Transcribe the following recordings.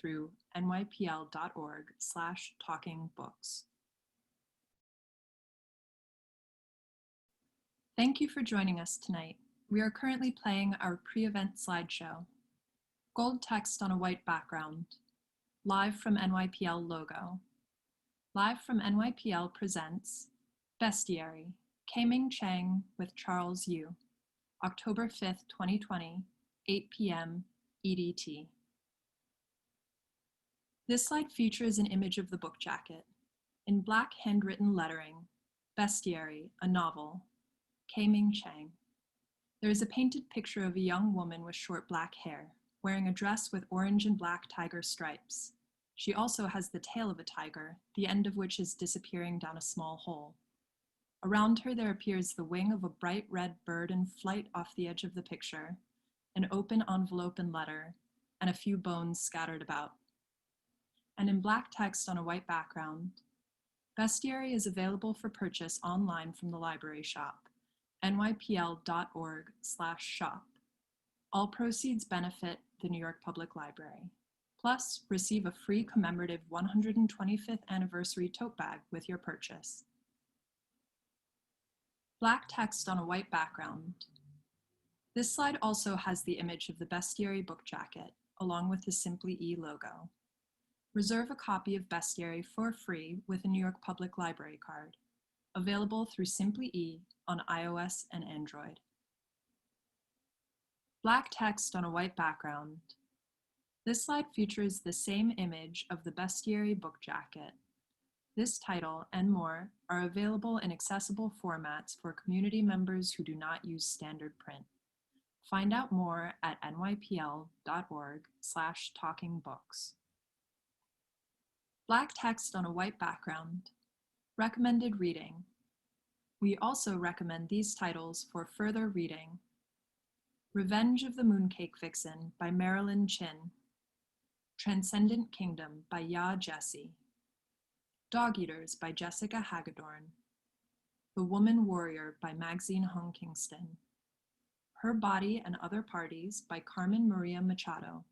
through nypl.org/talkingbooks. Thank you for joining us tonight. We are currently playing our pre-event slideshow. Gold text on a white background. Live from NYPL logo. Live from NYPL presents Bestiary, K-Ming Chang with Charles Yu, October 5th, 2020, 8 p.m. EDT. This slide features an image of the book jacket. In black handwritten lettering, Bestiary, a novel, K-Ming Chang. There is a painted picture of a young woman with short black hair, wearing a dress with orange and black tiger stripes. She also has the tail of a tiger, the end of which is disappearing down a small hole. Around her there appears the wing of a bright red bird in flight off the edge of the picture, an open envelope and letter, and a few bones scattered about. And in black text on a white background, Bestiary is available for purchase online from the library shop, nypl.org/shop. All proceeds benefit the New York Public Library. Plus, receive a free commemorative 125th anniversary tote bag with your purchase. Black text on a white background. This slide also has the image of the Bestiary book jacket, along with the Simply E logo. Reserve a copy of Bestiary for free with a New York Public Library card, available through Simply E on iOS and Android. Black text on a white background. This slide features the same image of the Bestiary book jacket. This title and more are available in accessible formats for community members who do not use standard print. Find out more at nypl.org/talkingbooks. Black text on a white background. Recommended reading. We also recommend these titles for further reading. Revenge of the Mooncake Vixen by Marilyn Chin. Transcendent Kingdom by Ya Jessie. Dog Eaters by Jessica Hagedorn. The Woman Warrior by Maxine Hung Kingston. Her Body and Other Parties by Carmen Maria Machado.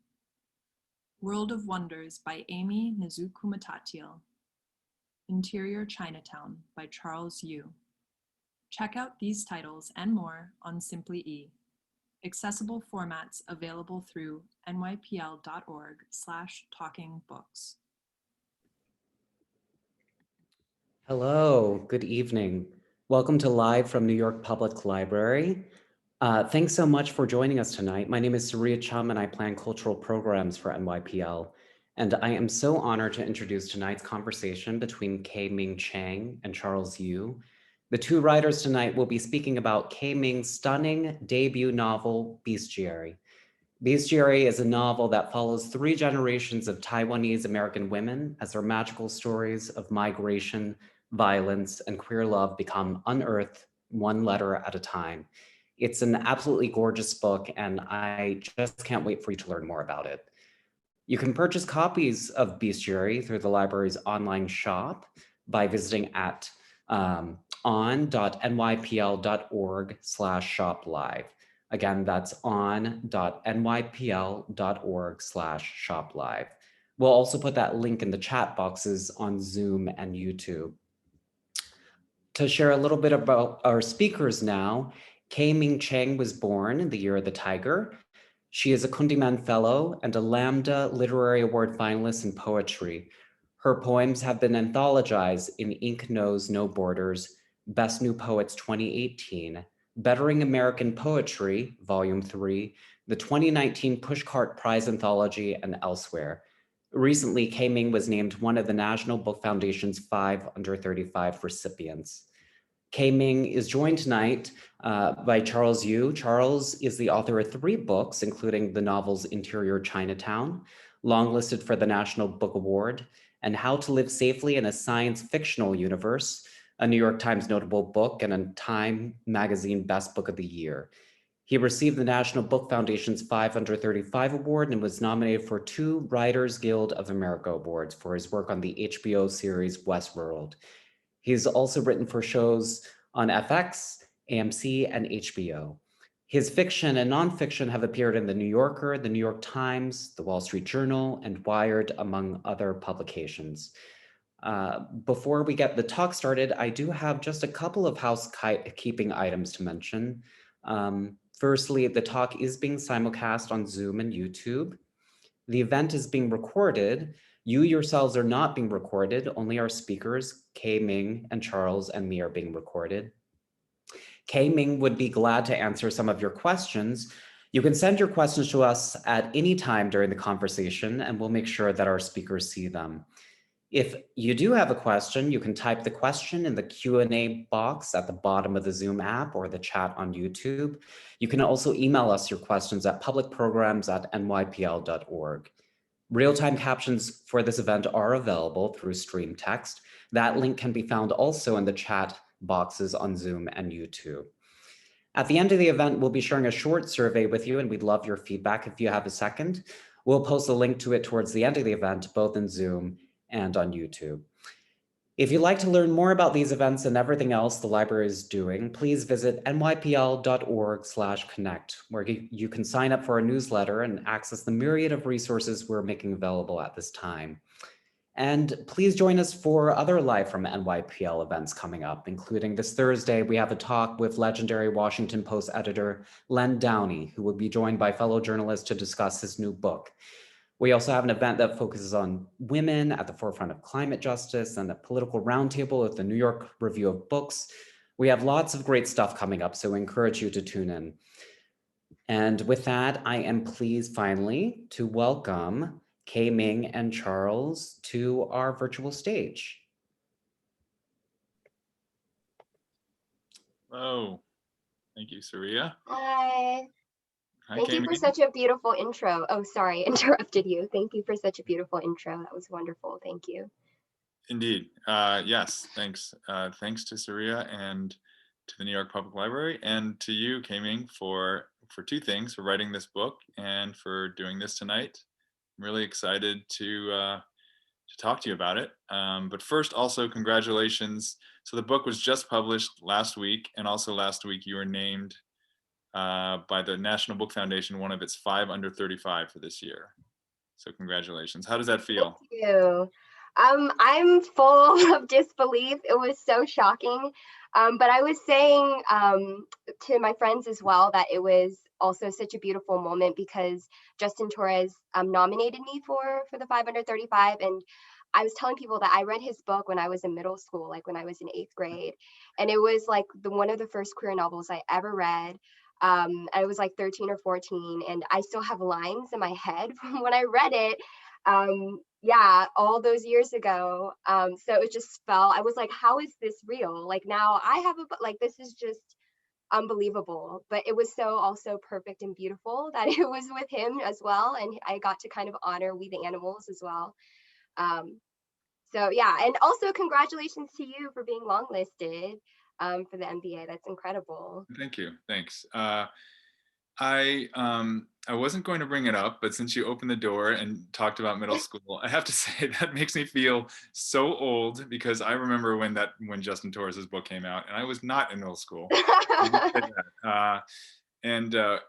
World of Wonders by Amy Nizukumatatiel. Interior Chinatown by Charles Yu. Check out these titles and more on Simply E. Accessible formats available through nypl.org/talkingbooks. Hello, good evening. Welcome to Live from New York Public Library. Thanks so much for joining us tonight. My name is Saria Chum and I plan cultural programs for NYPL. And I am so honored to introduce tonight's conversation between K-Ming Chang and Charles Yu. The two writers tonight will be speaking about K-Ming's stunning debut novel, Bestiary. Bestiary is a novel that follows 3 generations of Taiwanese American women as their magical stories of migration, violence, and queer love become unearthed one letter at a time. It's an absolutely gorgeous book, and I just can't wait for you to learn more about it. You can purchase copies of Bestiary through the library's online shop by visiting at on.nypl.org/shoplive. Again, that's on.nypl.org/shoplive. We'll also put that link in the chat boxes on Zoom and YouTube. To share a little bit about our speakers now, K-Ming Chang was born in the year of the tiger. She is a Kundiman Fellow and a Lambda Literary Award finalist in poetry. Her poems have been anthologized in Ink Knows No Borders, Best New Poets 2018, Bettering American Poetry, Volume 3, the 2019 Pushcart Prize Anthology, and elsewhere. Recently, K-Ming was named one of the National Book Foundation's 5 under 35 recipients. K-Ming is joined tonight by Charles Yu. Charles is the author of 3 books, including the novels Interior Chinatown, longlisted for the National Book Award, and How to Live Safely in a Science Fictional Universe, a New York Times notable book and a Time Magazine Best Book of the Year. He received the National Book Foundation's 5 under 35 award and was nominated for 2 Writers Guild of America awards for his work on the HBO series Westworld. He's also written for shows on FX, AMC, and HBO. His fiction and nonfiction have appeared in The New Yorker, The New York Times, The Wall Street Journal, and Wired, among other publications. Before we get the talk started, I do have just a couple of housekeeping items to mention. Firstly, the talk is being simulcast on Zoom and YouTube. The event is being recorded. You yourselves are not being recorded. Only our speakers, K-Ming and Charles and me, are being recorded. K-Ming would be glad to answer some of your questions. You can send your questions to us at any time during the conversation, and we'll make sure that our speakers see them. If you do have a question, you can type the question in the Q&A box at the bottom of the Zoom app or the chat on YouTube. You can also email us your questions at publicprograms@nypl.org. Real-time captions for this event are available through stream text. That link can be found also in the chat boxes on Zoom and YouTube. At the end of the event, we'll be sharing a short survey with you, and we'd love your feedback if you have a second. We'll post a link to it towards the end of the event, both in Zoom and on YouTube. If you'd like to learn more about these events and everything else the library is doing, please visit nypl.org/connect, where you can sign up for our newsletter and access the myriad of resources we're making available at this time. And please join us for other Live from NYPL events coming up, including this Thursday, we have a talk with legendary Washington Post editor Len Downey, who will be joined by fellow journalists to discuss his new book. We also have an event that focuses on women at the forefront of climate justice and a political roundtable at the New York Review of Books. We have lots of great stuff coming up, so we encourage you to tune in. And with that, I am pleased finally to welcome K-Ming and Charles to our virtual stage. Hello. Thank you, Saria. Hi. Hi, Thank you for K-Ming. such a beautiful intro. Oh, sorry, interrupted you. Thank you for such a beautiful intro. That was wonderful. Thank you. Indeed. Yes, thanks. Thanks to Saria and to the New York Public Library and to you, K-Ming, for two things, for writing this book and for doing this tonight. I'm really excited to talk to you about it. But first, also congratulations. So the book was just published last week, and also last week you were named by the National Book Foundation one of its 5 under 35 for this year. So congratulations. How does that feel? Thank you. I'm full of disbelief. It was so shocking. But I was saying to my friends as well that it was also such a beautiful moment because Justin Torres nominated me for the 5 under 35, and I was telling people that I read his book when I was in middle school, like when I was in 8th grade, and it was like one of the first queer novels I ever read. I was like 13 or 14, and I still have lines in my head from when I read it. Yeah, all those years ago. So it just felt, I was like, how is this real? Like now I have like, this is just unbelievable. But it was so also perfect and beautiful that it was with him as well. And I got to kind of honor We the Animals as well. So yeah, and also congratulations to you for being longlisted for the MBA. That's incredible. Thank you. Thanks. I wasn't going to bring it up, but since you opened the door and talked about middle school, I have to say that makes me feel so old because I remember when Justin Torres's book came out, and I was not in middle school.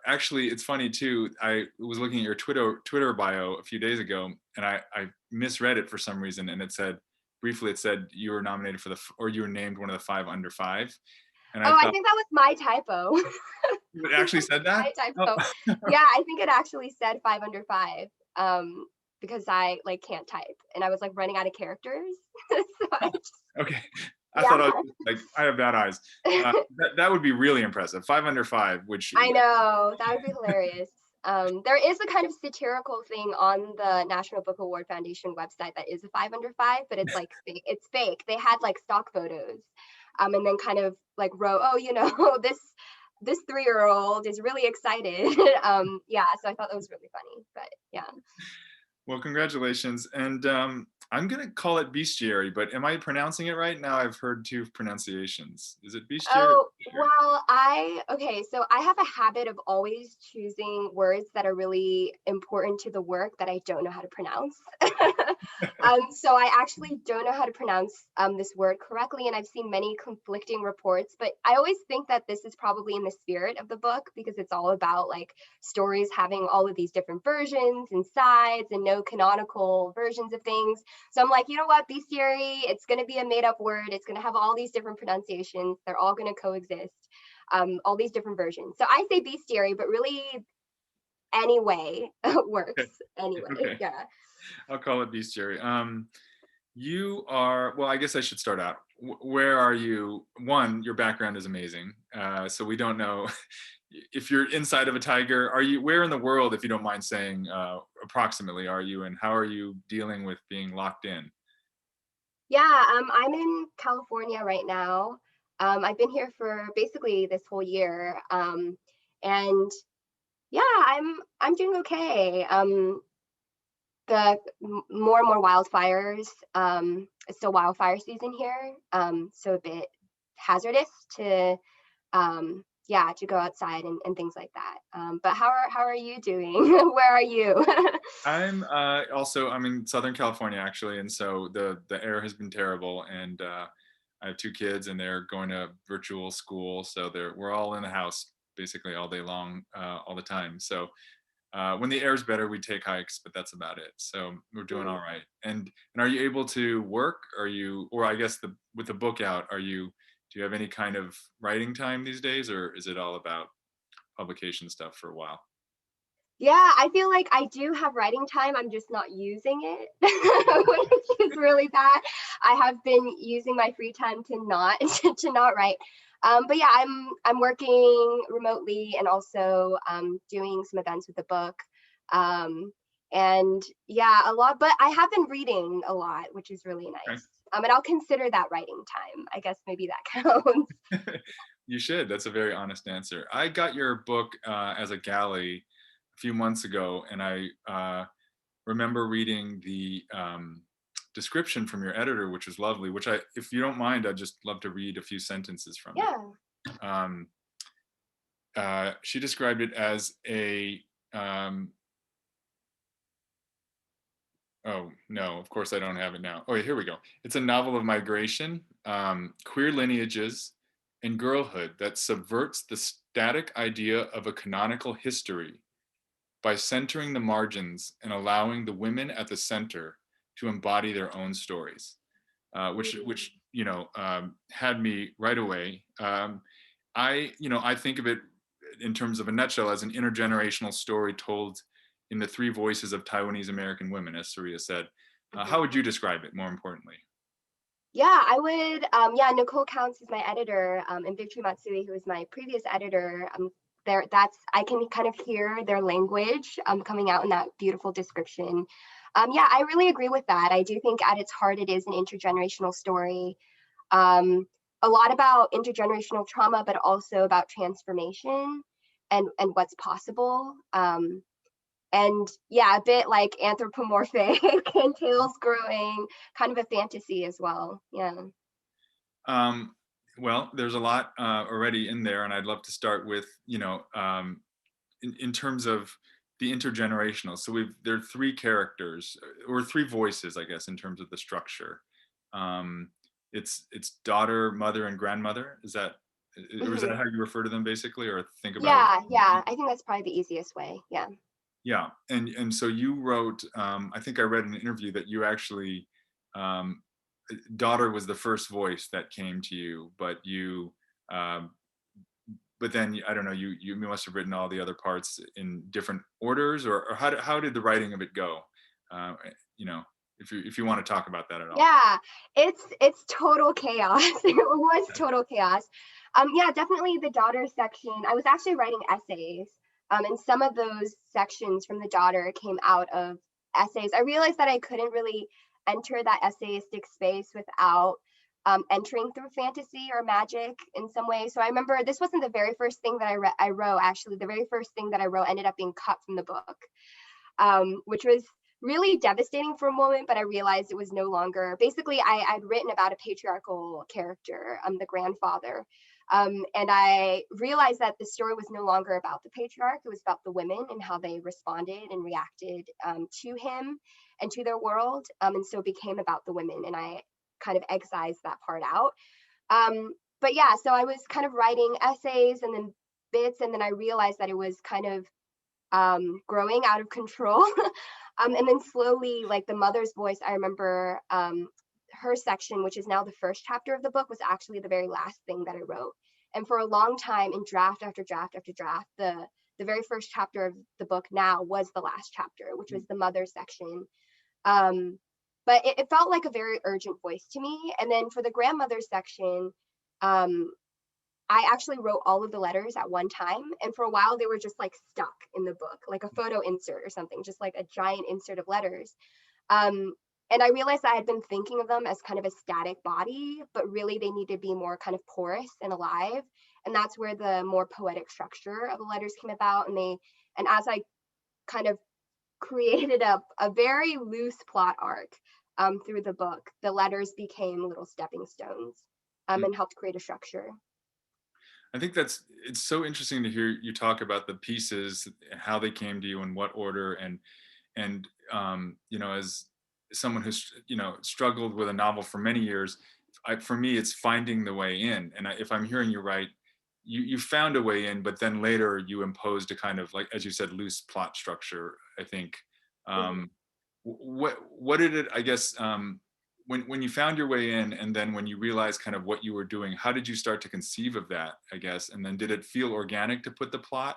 Actually, it's funny too. I was looking at your Twitter bio a few days ago, and I misread it for some reason, and it said briefly you were nominated or you were named one of the 5 under 5. And I think that was my typo. It actually said that? My typo. Oh. Yeah, I think it actually said 5 under 5 because I like can't type and I was like running out of characters. So okay. I thought I was like, I have bad eyes. That would be really impressive. 5 under 5, which I know, that would be hilarious. There is a kind of satirical thing on the National Book Award Foundation website that is a 5 under 5, but it's like fake. It's fake. They had like stock photos. And then kind of like wrote, oh, you know, this 3-year-old is really excited. Yeah, so I thought that was really funny, but yeah. Well, congratulations. And I'm going to call it Bestiary, but am I pronouncing it right? Now I've heard 2 pronunciations. Is it Bestiary? Oh, well, okay, so I have a habit of always choosing words that are really important to the work that I don't know how to pronounce. So I actually don't know how to pronounce this word correctly, and I've seen many conflicting reports, but I always think that this is probably in the spirit of the book, because it's all about like stories having all of these different versions and sides and no canonical versions of things. So I'm like, you know what, bestiary, it's going to be a made-up word. It's going to have all these different pronunciations. They're all going to coexist, all these different versions. So I say bestiary, but really anyway works. Anyway, Okay. yeah. I'll call it bestiary. You are, well, I guess I should start out. Where are you? One, your background is amazing. So we don't know if you're inside of a tiger. Are you, where in the world, if you don't mind saying, approximately are you, and how are you dealing with being locked in? Yeah, I'm in California right now. I've been here for basically this whole year. And yeah, I'm doing okay. The more and more wildfires. It's still wildfire season here, so a bit hazardous to yeah, to go outside and things like that. But how are you doing? Where are you? I'm also, I'm in Southern California actually, and so the air has been terrible, and I have two kids, and they're going to virtual school, so we're all in the house basically all day long, all the time. So when the air's better, we take hikes, but that's about it. So we're doing all right. And are you able to work? Are you, or I guess with the book out, do you have any kind of writing time these days, or is it all about publication stuff for a while? Yeah, I feel like I do have writing time. I'm just not using it, which is really bad. I have been using my free time to not to not write. But yeah, I'm working remotely and also doing some events with the book. And yeah, a lot. But I have been reading a lot, which is really Okay. nice. And I'll consider that writing time. I guess maybe that counts. You should. That's a very honest answer. I got your book as a galley a few months ago, and I remember reading the description from your editor, which was lovely. Which if you don't mind, I'd just love to read a few sentences from Yeah. it. She described it as a oh no, of course I don't have it now. Oh, here we go. It's a novel of migration, queer lineages, and girlhood that subverts the static idea of a canonical history by centering the margins and allowing the women at the center to embody their own stories, which had me right away. I think of it in terms of a nutshell as an intergenerational story told in the three voices of Taiwanese American women, as Saria said. How would you describe it, more importantly? Yeah, I would. Yeah, Nicole Counts is my editor, and Victory Matsui, who is my previous editor. I can kind of hear their language coming out in that beautiful description. Yeah, I really agree with that. I do think at its heart, it is an intergenerational story. A lot about intergenerational trauma, but also about transformation and what's possible. And yeah, a bit like anthropomorphic and tails growing, kind of a fantasy as well. Yeah. Well, there's a lot already in there, and I'd love to start with, in terms of the intergenerational. So there are three characters or three voices, I guess, in terms of the structure. It's daughter, mother, and grandmother. Is that how you refer to them basically, or think about it? Yeah, I think that's probably the easiest way. Yeah. Yeah, and so you wrote, I think I read in an interview that you actually, daughter was the first voice that came to you, but but then I don't know, you must have written all the other parts in different orders, or how did the writing of it go? If you want to talk about that at all. Yeah, it's total chaos. It was total chaos. Yeah, definitely the daughter section. I was actually writing essays. And some of those sections from the daughter came out of essays. I realized that I couldn't really enter that essayistic space without entering through fantasy or magic in some way. So I remember this wasn't the very first thing that I wrote. Actually, the very first thing that I wrote ended up being cut from the book, which was really devastating for a moment. But I realized it was no longer. Basically, I'd written about a patriarchal character, the grandfather. And I realized that the story was no longer about the patriarch, it was about the women and how they responded and reacted to him and to their world. And so it became about the women, and I kind of excised that part out. But yeah, so I was kind of writing essays and then bits, and then I realized that it was kind of growing out of control. And then slowly, like the mother's voice, I remember her section, which is now the first chapter of the book, was actually the very last thing that I wrote. And for a long time, in draft after draft after draft, the very first chapter of the book now was the last chapter, which was the mother section. But it felt like a very urgent voice to me. And then for the grandmother section, I actually wrote all of the letters at one time. And for a while, they were just like stuck in the book, like a photo insert or something, just like a giant insert of letters. And I realized I had been thinking of them as kind of a static body, but really they need to be more kind of porous and alive. And that's where the more poetic structure of the letters came about. And as I kind of created a very loose plot arc through the book, the letters became little stepping stones and helped create a structure. I think it's so interesting to hear you talk about the pieces, how they came to you, in what order, and you know, as someone who's, you know, struggled with a novel for many years, for me, it's finding the way in. And if I'm hearing you right, you found a way in, but then later you imposed a kind of, like, as you said, loose plot structure, I think. What did it, I guess, when you found your way in, and then when you realized kind of what you were doing, how did you start to conceive of that, I guess? And then did it feel organic to put the plot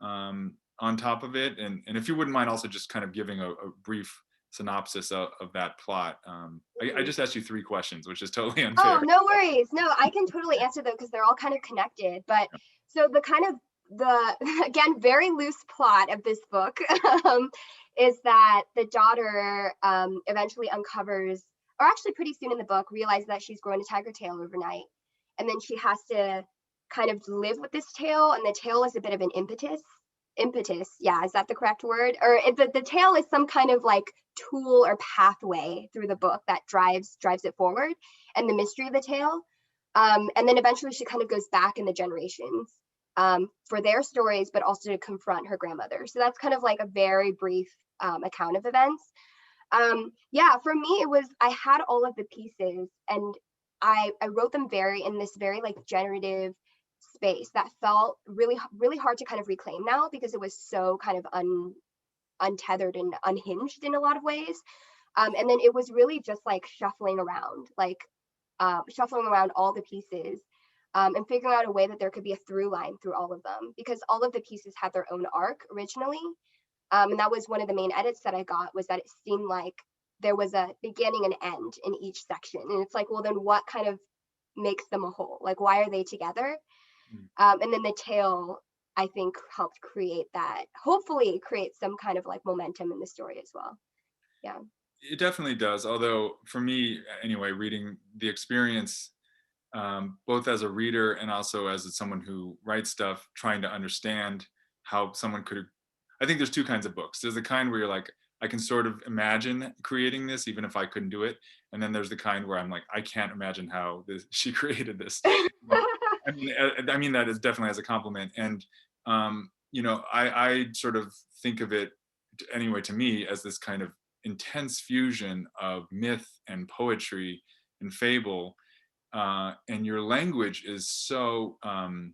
on top of it? And if you wouldn't mind also just kind of giving a brief synopsis of that plot. I just asked you 3 questions, which is totally unfair. Oh, no worries. No, I can totally answer them because they're all kind of connected. But so the kind of again, very loose plot of this book is that the daughter eventually uncovers, or actually pretty soon in the book, realizes that she's growing a tiger tail overnight. And then she has to kind of live with this tail, and the tail is a bit of an impetus, yeah, is that the correct word? Or the tail is some kind of like tool or pathway through the book that drives it forward, and the mystery of the tail. And then eventually she kind of goes back in the generations for their stories, but also to confront her grandmother. So that's kind of like a very brief account of events. Yeah, for me, it was, I had all of the pieces, and I wrote them in this very like generative space that felt really, really hard to kind of reclaim now, because it was so kind of untethered and unhinged in a lot of ways. And then it was really just like shuffling around all the pieces and figuring out a way that there could be a through line through all of them, because all of the pieces had their own arc originally. And that was one of the main edits that I got, was that it seemed like there was a beginning and end in each section. And it's like, well, then what kind of makes them a whole? Like, why are they together? And then the tail, I think, helped create that, hopefully create some kind of like momentum in the story as well. Yeah. It definitely does. Although for me, anyway, reading the experience, both as a reader and also as someone who writes stuff, trying to understand how someone could, I think there's 2 kinds of books. There's the kind where you're like, I can sort of imagine creating this, even if I couldn't do it. And then there's the kind where I'm like, I can't imagine how she created this. I mean that is definitely as a compliment. And, you know, I sort of think of it, anyway, to me, as this kind of intense fusion of myth and poetry and fable. And your language is so, I'm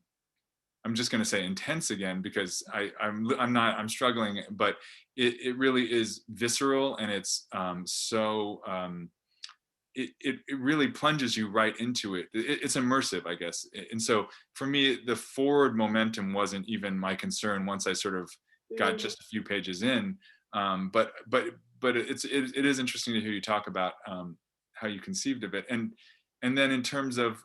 just going to say intense again, because I'm struggling, but it really is visceral, and it's it really plunges you right into it. It's immersive, I guess. And so for me, the forward momentum wasn't even my concern once I sort of got just a few pages in. But it is interesting to hear you talk about how you conceived of it. And then in terms of,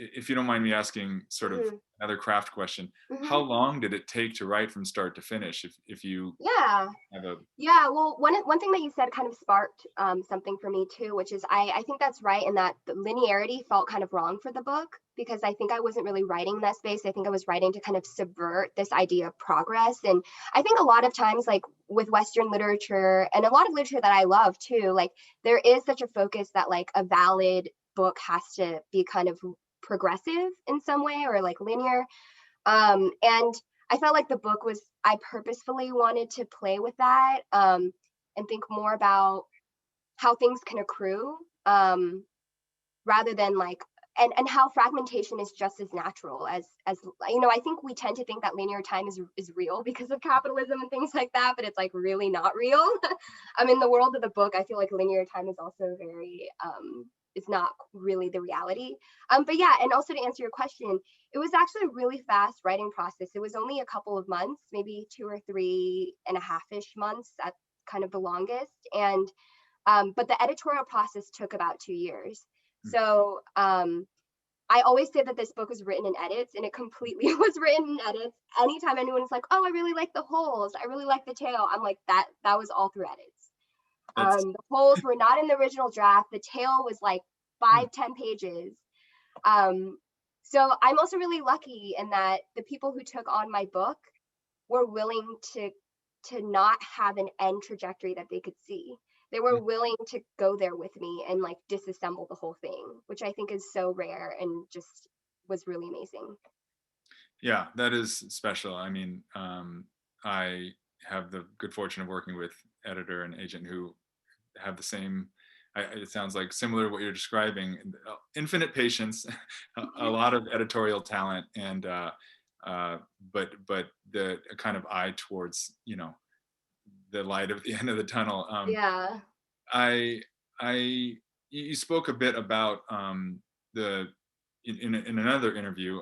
if you don't mind me asking sort of another craft question, how long did it take to write from start to finish? If you have a... Yeah, well, one thing that you said kind of sparked something for me too, which is I think that's right, in that the linearity felt kind of wrong for the book, because I think I wasn't really writing in that space. I think I was writing to kind of subvert this idea of progress. And I think a lot of times, like with Western literature and a lot of literature that I love too, like there is such a focus that like a valid book has to be kind of progressive in some way, or like linear. And I felt like the book was, I purposefully wanted to play with that, and think more about how things can accrue, rather than like, and how fragmentation is just as natural as you know. I think we tend to think that linear time is real because of capitalism and things like that, but it's like really not real. In the world of the book, I feel like linear time is also very it's not really the reality. But yeah, and also to answer your question, it was actually a really fast writing process. It was only a couple of months, maybe 2 or 3.5-ish months at kind of the longest. And but the editorial process took about 2 years. So I always say that this book was written in edits, and it completely was written in edits. Anytime anyone's like, oh, I really like the holes, I really like the tail, I'm like, that was all through edits. The holes were not in the original draft. The tail was like 5-10 pages. So I'm also really lucky in that the people who took on my book were willing to not have an end trajectory that they could see. They were willing to go there with me and like disassemble the whole thing, which I think is so rare and just was really amazing. Yeah, that is special. I mean, I have the good fortune of working with editor and agent who have the same, it sounds like similar to what you're describing, infinite patience, a lot of editorial talent, and but the kind of eye towards, you know, the light at the end of the tunnel. Yeah. You spoke a bit about the in another interview,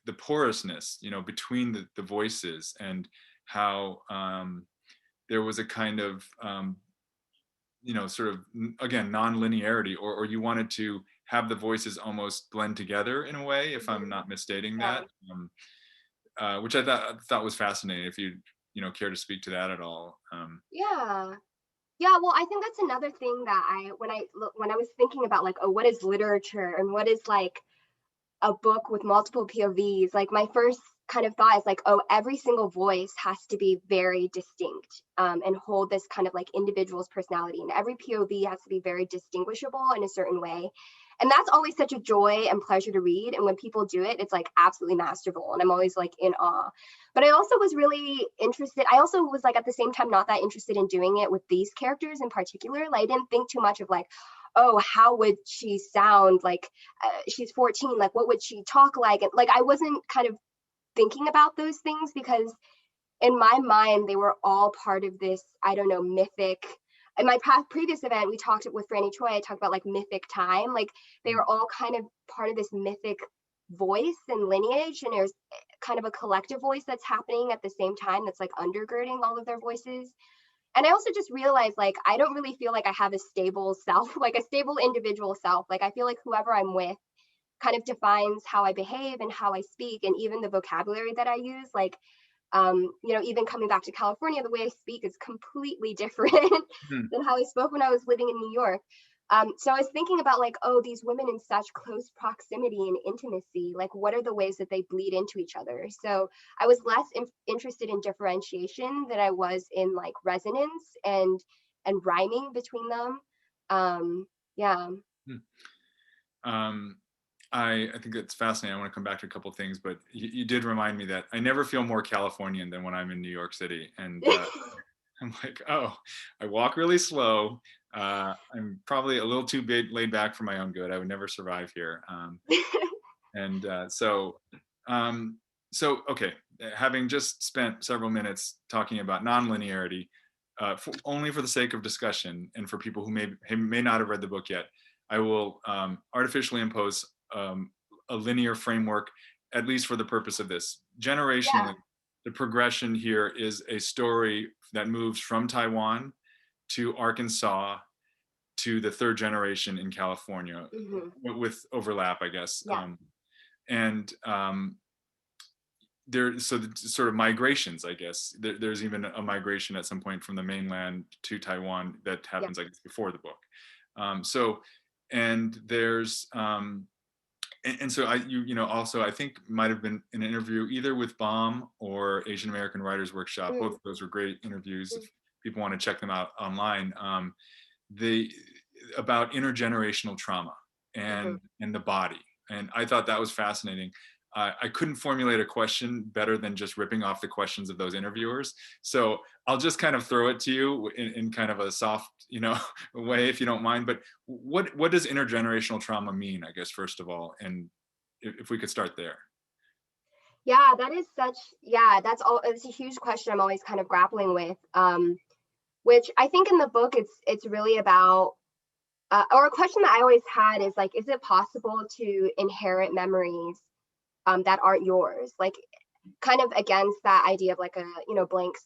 the porousness, you know, between the voices, and how there was a kind of you know, sort of, again, non-linearity, or you wanted to have the voices almost blend together in a way, if I'm not misstating that, which I thought was fascinating. If you care to speak to that at all. Yeah, well, I think that's another thing that when I was thinking about like, oh, what is literature and what is like a book with multiple POVs, like my first kind of thought is like, oh, every single voice has to be very distinct, and hold this kind of like individual's personality, and every POV has to be very distinguishable in a certain way. And that's always such a joy and pleasure to read. And when people do it, it's like absolutely masterful. And I'm always like in awe. But I also was really interested. I also was like at the same time not that interested in doing it with these characters in particular. Like I didn't think too much of like, oh, how would she sound? Like she's 14. Like what would she talk like? And like I wasn't kind of thinking about those things because in my mind they were all part of this, I don't know, mythic. In my previous event, we talked with Franny Choi, I talked about like mythic time. Like they are all kind of part of this mythic voice and lineage, and there's kind of a collective voice that's happening at the same time that's like undergirding all of their voices. And I also just realized like I don't really feel like I have a stable self, like a stable individual self. Like I feel like whoever I'm with kind of defines how I behave and how I speak, and even the vocabulary that I use. Like even coming back to California, the way I speak is completely different than how I spoke when I was living in New York. So I was thinking about like, oh, these women in such close proximity and intimacy, like what are the ways that they bleed into each other? So I was less interested in differentiation than I was in like resonance and rhyming between them. I think it's fascinating. I want to come back to a couple of things, but you did remind me that I never feel more Californian than when I'm in New York City. And I'm like, oh, I walk really slow. I'm probably a little too laid back for my own good. I would never survive here. So, okay, having just spent several minutes talking about nonlinearity, only for the sake of discussion and for people who may not have read the book yet, I will artificially impose a linear framework, at least for the purpose of this. Generationally, the progression here is a story that moves from Taiwan to Arkansas to the third generation in California, with overlap, I guess. There, so the sort of migrations, I guess. There's even a migration at some point from the mainland to Taiwan that happens, I guess, before the book. And there's and so also I think might have been an interview either with BOM or Asian American Writers Workshop. Both of those were great interviews. If people want to check them out online, about intergenerational trauma and the body. And I thought that was fascinating. I couldn't formulate a question better than just ripping off the questions of those interviewers. So I'll just kind of throw it to you in kind of a soft, way, if you don't mind. But what does intergenerational trauma mean, I guess, first of all? And if we could start there. Yeah, that is it's a huge question I'm always kind of grappling with, which I think in the book, it's really about, or a question that I always had is like, is it possible to inherit memories that aren't yours? Like, kind of against that idea of like a, blank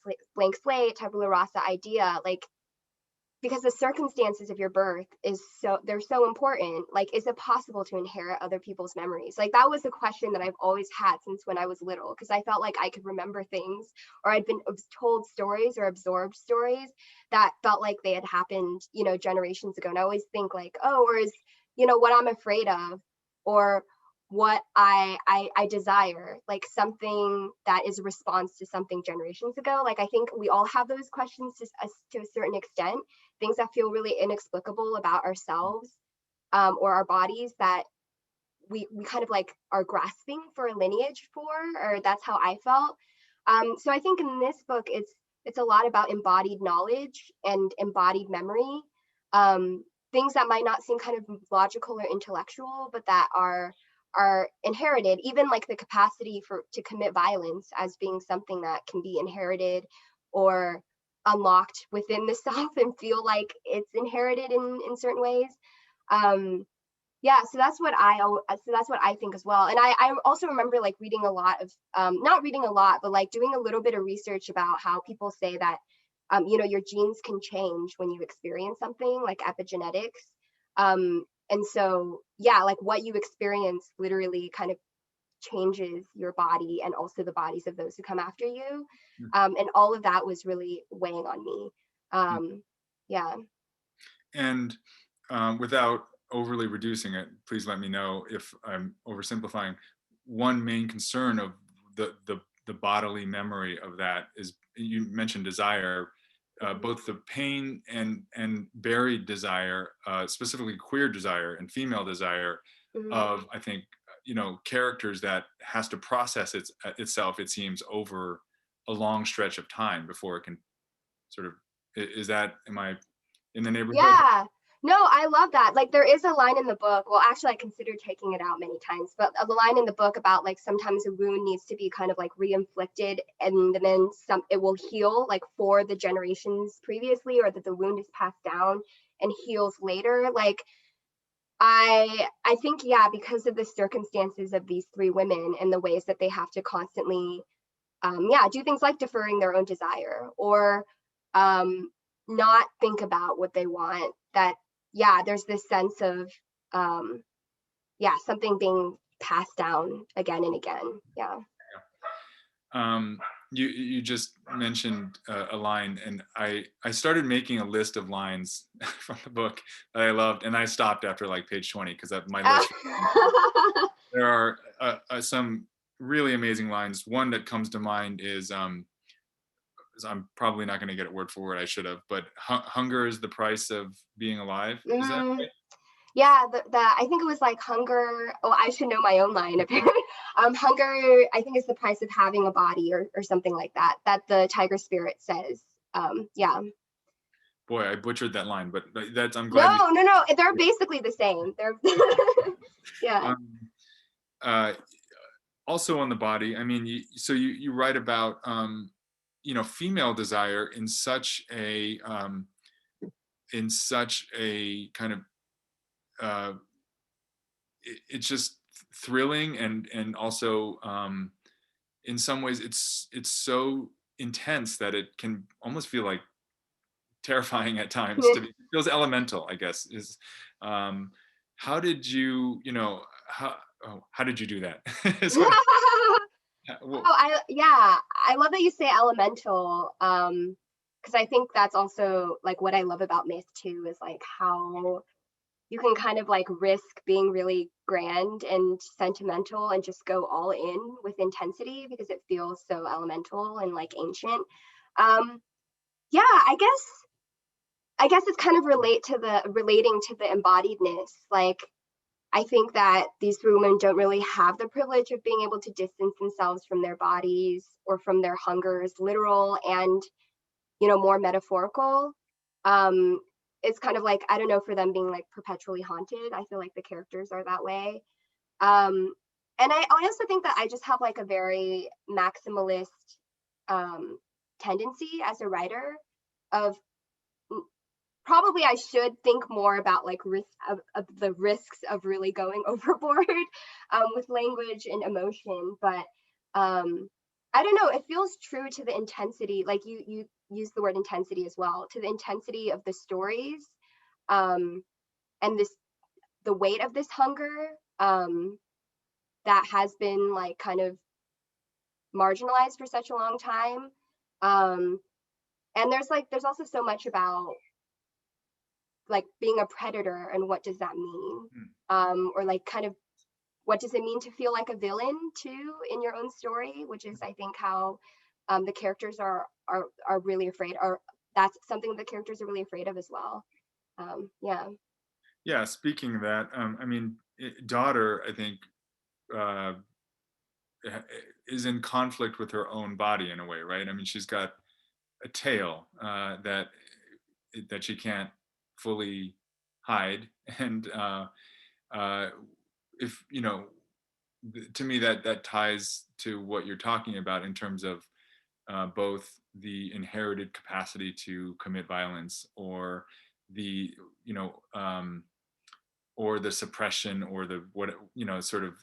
slate, tabula rasa idea, like, because the circumstances of your birth they're so important. Like, is it possible to inherit other people's memories? Like, that was a question that I've always had since when I was little, because I felt like I could remember things, or I'd been told stories or absorbed stories that felt like they had happened, generations ago. And I always think like, oh, or is, what I'm afraid of, or what I desire, like something that is a response to something generations ago. Like, I think we all have those questions to a certain extent, things that feel really inexplicable about ourselves, or our bodies, that we kind of like are grasping for a lineage for, or that's how I felt. So I think in this book, it's a lot about embodied knowledge and embodied memory, things that might not seem kind of logical or intellectual, but that are inherited, even like the capacity to commit violence as being something that can be inherited or unlocked within the self and feel like it's inherited in certain ways. So that's what I think as well. And I also remember like reading a lot of, not reading a lot, but like doing a little bit of research about how people say that, your genes can change when you experience something like epigenetics. And so, like what you experience literally kind of changes your body and also the bodies of those who come after you. And all of that was really weighing on me. Yeah. And without overly reducing it, please let me know if I'm oversimplifying. One main concern of the bodily memory of that is, you mentioned desire, both the pain and buried desire, specifically queer desire and female desire, of, I think, characters that has to process itself, it seems, over a long stretch of time before it can sort of, am I in the neighborhood? Yeah. No, I love that. Like, there is a line in the book. Well, actually, I considered taking it out many times, but the line in the book about like sometimes a wound needs to be kind of like re-inflicted, and then it will heal like for the generations previously, or that the wound is passed down and heals later. Like, I think, because of the circumstances of these three women and the ways that they have to constantly, do things like deferring their own desire, or not think about what they want, that there's this sense of something being passed down again and again. You just mentioned a line, and I started making a list of lines from the book that I loved, and I stopped after like page 20 because my list. There are some really amazing lines. One that comes to mind is, I'm probably not going to get it word for word, I should have, but hunger is the price of being alive. Is that right? Yeah, I think it was like hunger. Oh, I should know my own line apparently. Hunger, I think, is the price of having a body, or something like that. That the tiger spirit says. Boy, I butchered that line, but I'm glad. No. They're basically the same. They're yeah. Also on the body, I mean, you write about female desire in such a kind of it's just thrilling, and also in some ways it's so intense that it can almost feel like terrifying at times. It feels elemental, I guess. Is how did you how did you do that? I love that you say elemental, because I think that's also like what I love about myth too, is like how you can kind of like risk being really grand and sentimental and just go all in with intensity because it feels so elemental and like ancient. I guess it's kind of relating to the embodiedness. Like, I think that these women don't really have the privilege of being able to distance themselves from their bodies or from their hungers, literal and, you know, more metaphorical. It's kind of like, I don't know, for them being like perpetually haunted. I feel like the characters are that way. And I also think that I just have like a very maximalist tendency as a writer of, probably I should think more about like of the risks of really going overboard with language and emotion. But I don't know, it feels true to the intensity, like you use the word intensity as well, to the intensity of the stories, and the weight of this hunger that has been like kind of marginalized for such a long time. And there's also so much about like being a predator and what does that mean, or like kind of what does it mean to feel like a villain too in your own story, which is I think how the characters are really afraid, or that's something the characters are really afraid of as well. Yeah, speaking of that, I mean, daughter, I think, is in conflict with her own body in a way, right? I mean, she's got a tail that she can't fully hide, and if you know, to me that ties to what you're talking about in terms of both the inherited capacity to commit violence, or the or the suppression, or the sort of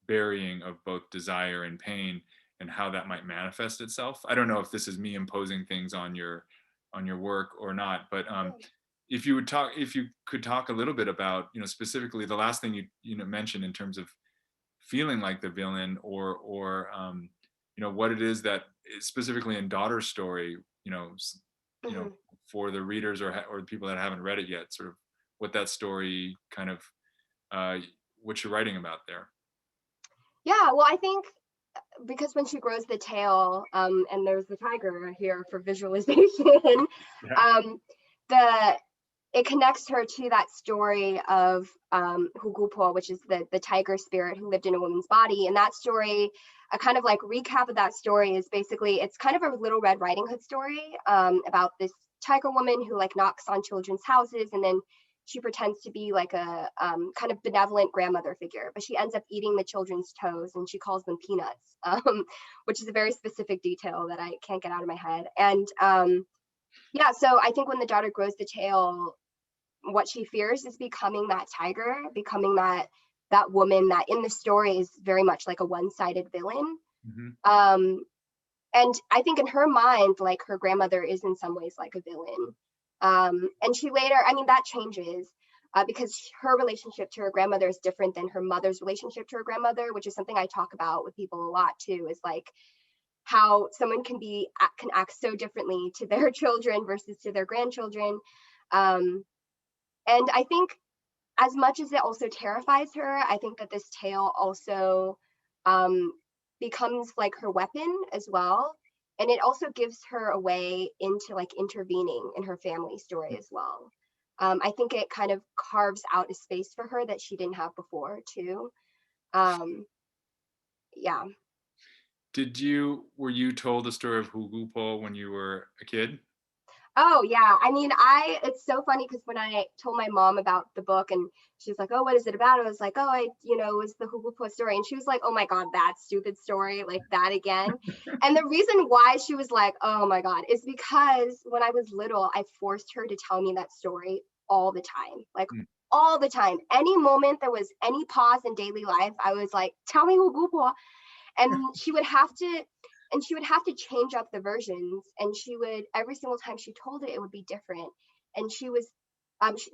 burying of both desire and pain, and how that might manifest itself. I don't know if this is me imposing things on your work or not, but if you could talk a little bit about, specifically the last thing you mentioned in terms of feeling like the villain, or what it is that specifically in Daughter's story, for the readers or people that haven't read it yet, sort of what that story kind of what you're writing about there. Yeah, well, I think because when she grows the tail, and there's the tiger here for visualization, it connects her to that story of Hugupo, which is the tiger spirit who lived in a woman's body. And that story, a kind of like recap of that story is basically, it's kind of a Little Red Riding Hood story about this tiger woman who like knocks on children's houses, and then she pretends to be like a kind of benevolent grandmother figure, but she ends up eating the children's toes and she calls them peanuts, which is a very specific detail that I can't get out of my head. And yeah, so I think when the daughter grows the tail, what she fears is becoming that tiger, becoming that woman that in the story is very much like a one-sided villain. And I think in her mind, like her grandmother is in some ways like a villain. And she later, I mean, that changes because her relationship to her grandmother is different than her mother's relationship to her grandmother, which is something I talk about with people a lot too, is like how someone can act so differently to their children versus to their grandchildren. And I think as much as it also terrifies her, I think that this tale also becomes like her weapon as well. And it also gives her a way into like intervening in her family story as well. I think it kind of carves out a space for her that she didn't have before too. Yeah. Were you told the story of Hugupo when you were a kid? Oh yeah, I mean, it's so funny because when I told my mom about the book and she's like, oh, what is it about? I was like, oh, it was the Hugupo story. And she was like, oh my God, that stupid story, like that again. And the reason why she was like, oh my God, is because when I was little, I forced her to tell me that story all the time, like all the time. Any moment there was any pause in daily life, I was like, tell me Hugupo. And she would have to change up the versions, and every single time she told it would be different. And she was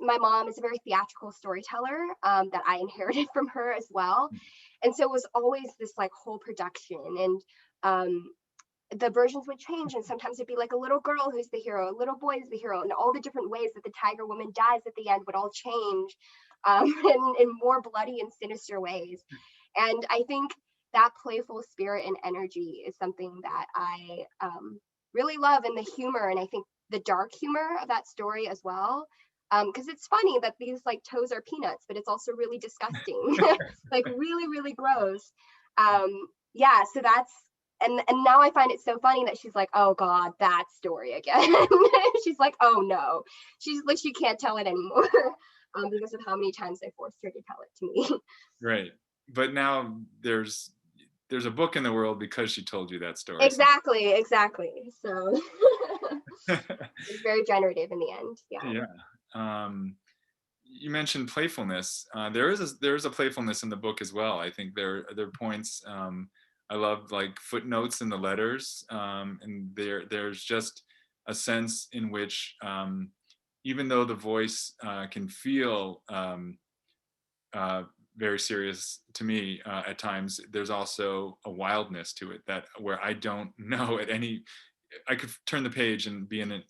my mom is a very theatrical storyteller that I inherited from her as well. And so it was always this like whole production, and the versions would change, and sometimes it'd be like a little girl who's the hero, a little boy is the hero, and all the different ways that the tiger woman dies at the end would all change in more bloody and sinister ways. And I think that playful spirit and energy is something that I really love, and the humor, and I think the dark humor of that story as well, because it's funny that these like toes are peanuts, but it's also really disgusting, like really, really gross. Yeah, so that's, and now I find it so funny that she's like, oh God, that story again. She's like, oh no, she's like, she can't tell it anymore. Because of how many times I forced her to tell it to me. Right. But now there's a book in the world because she told you that story. Exactly. So it's very generative in the end. Yeah. Yeah. You mentioned playfulness. There is a playfulness in the book as well. I think there are points. I love like footnotes in the letters, and there's just a sense in which even though the voice can feel very serious to me at times, there's also a wildness to it that where I don't know at any. I could turn the page and be in it,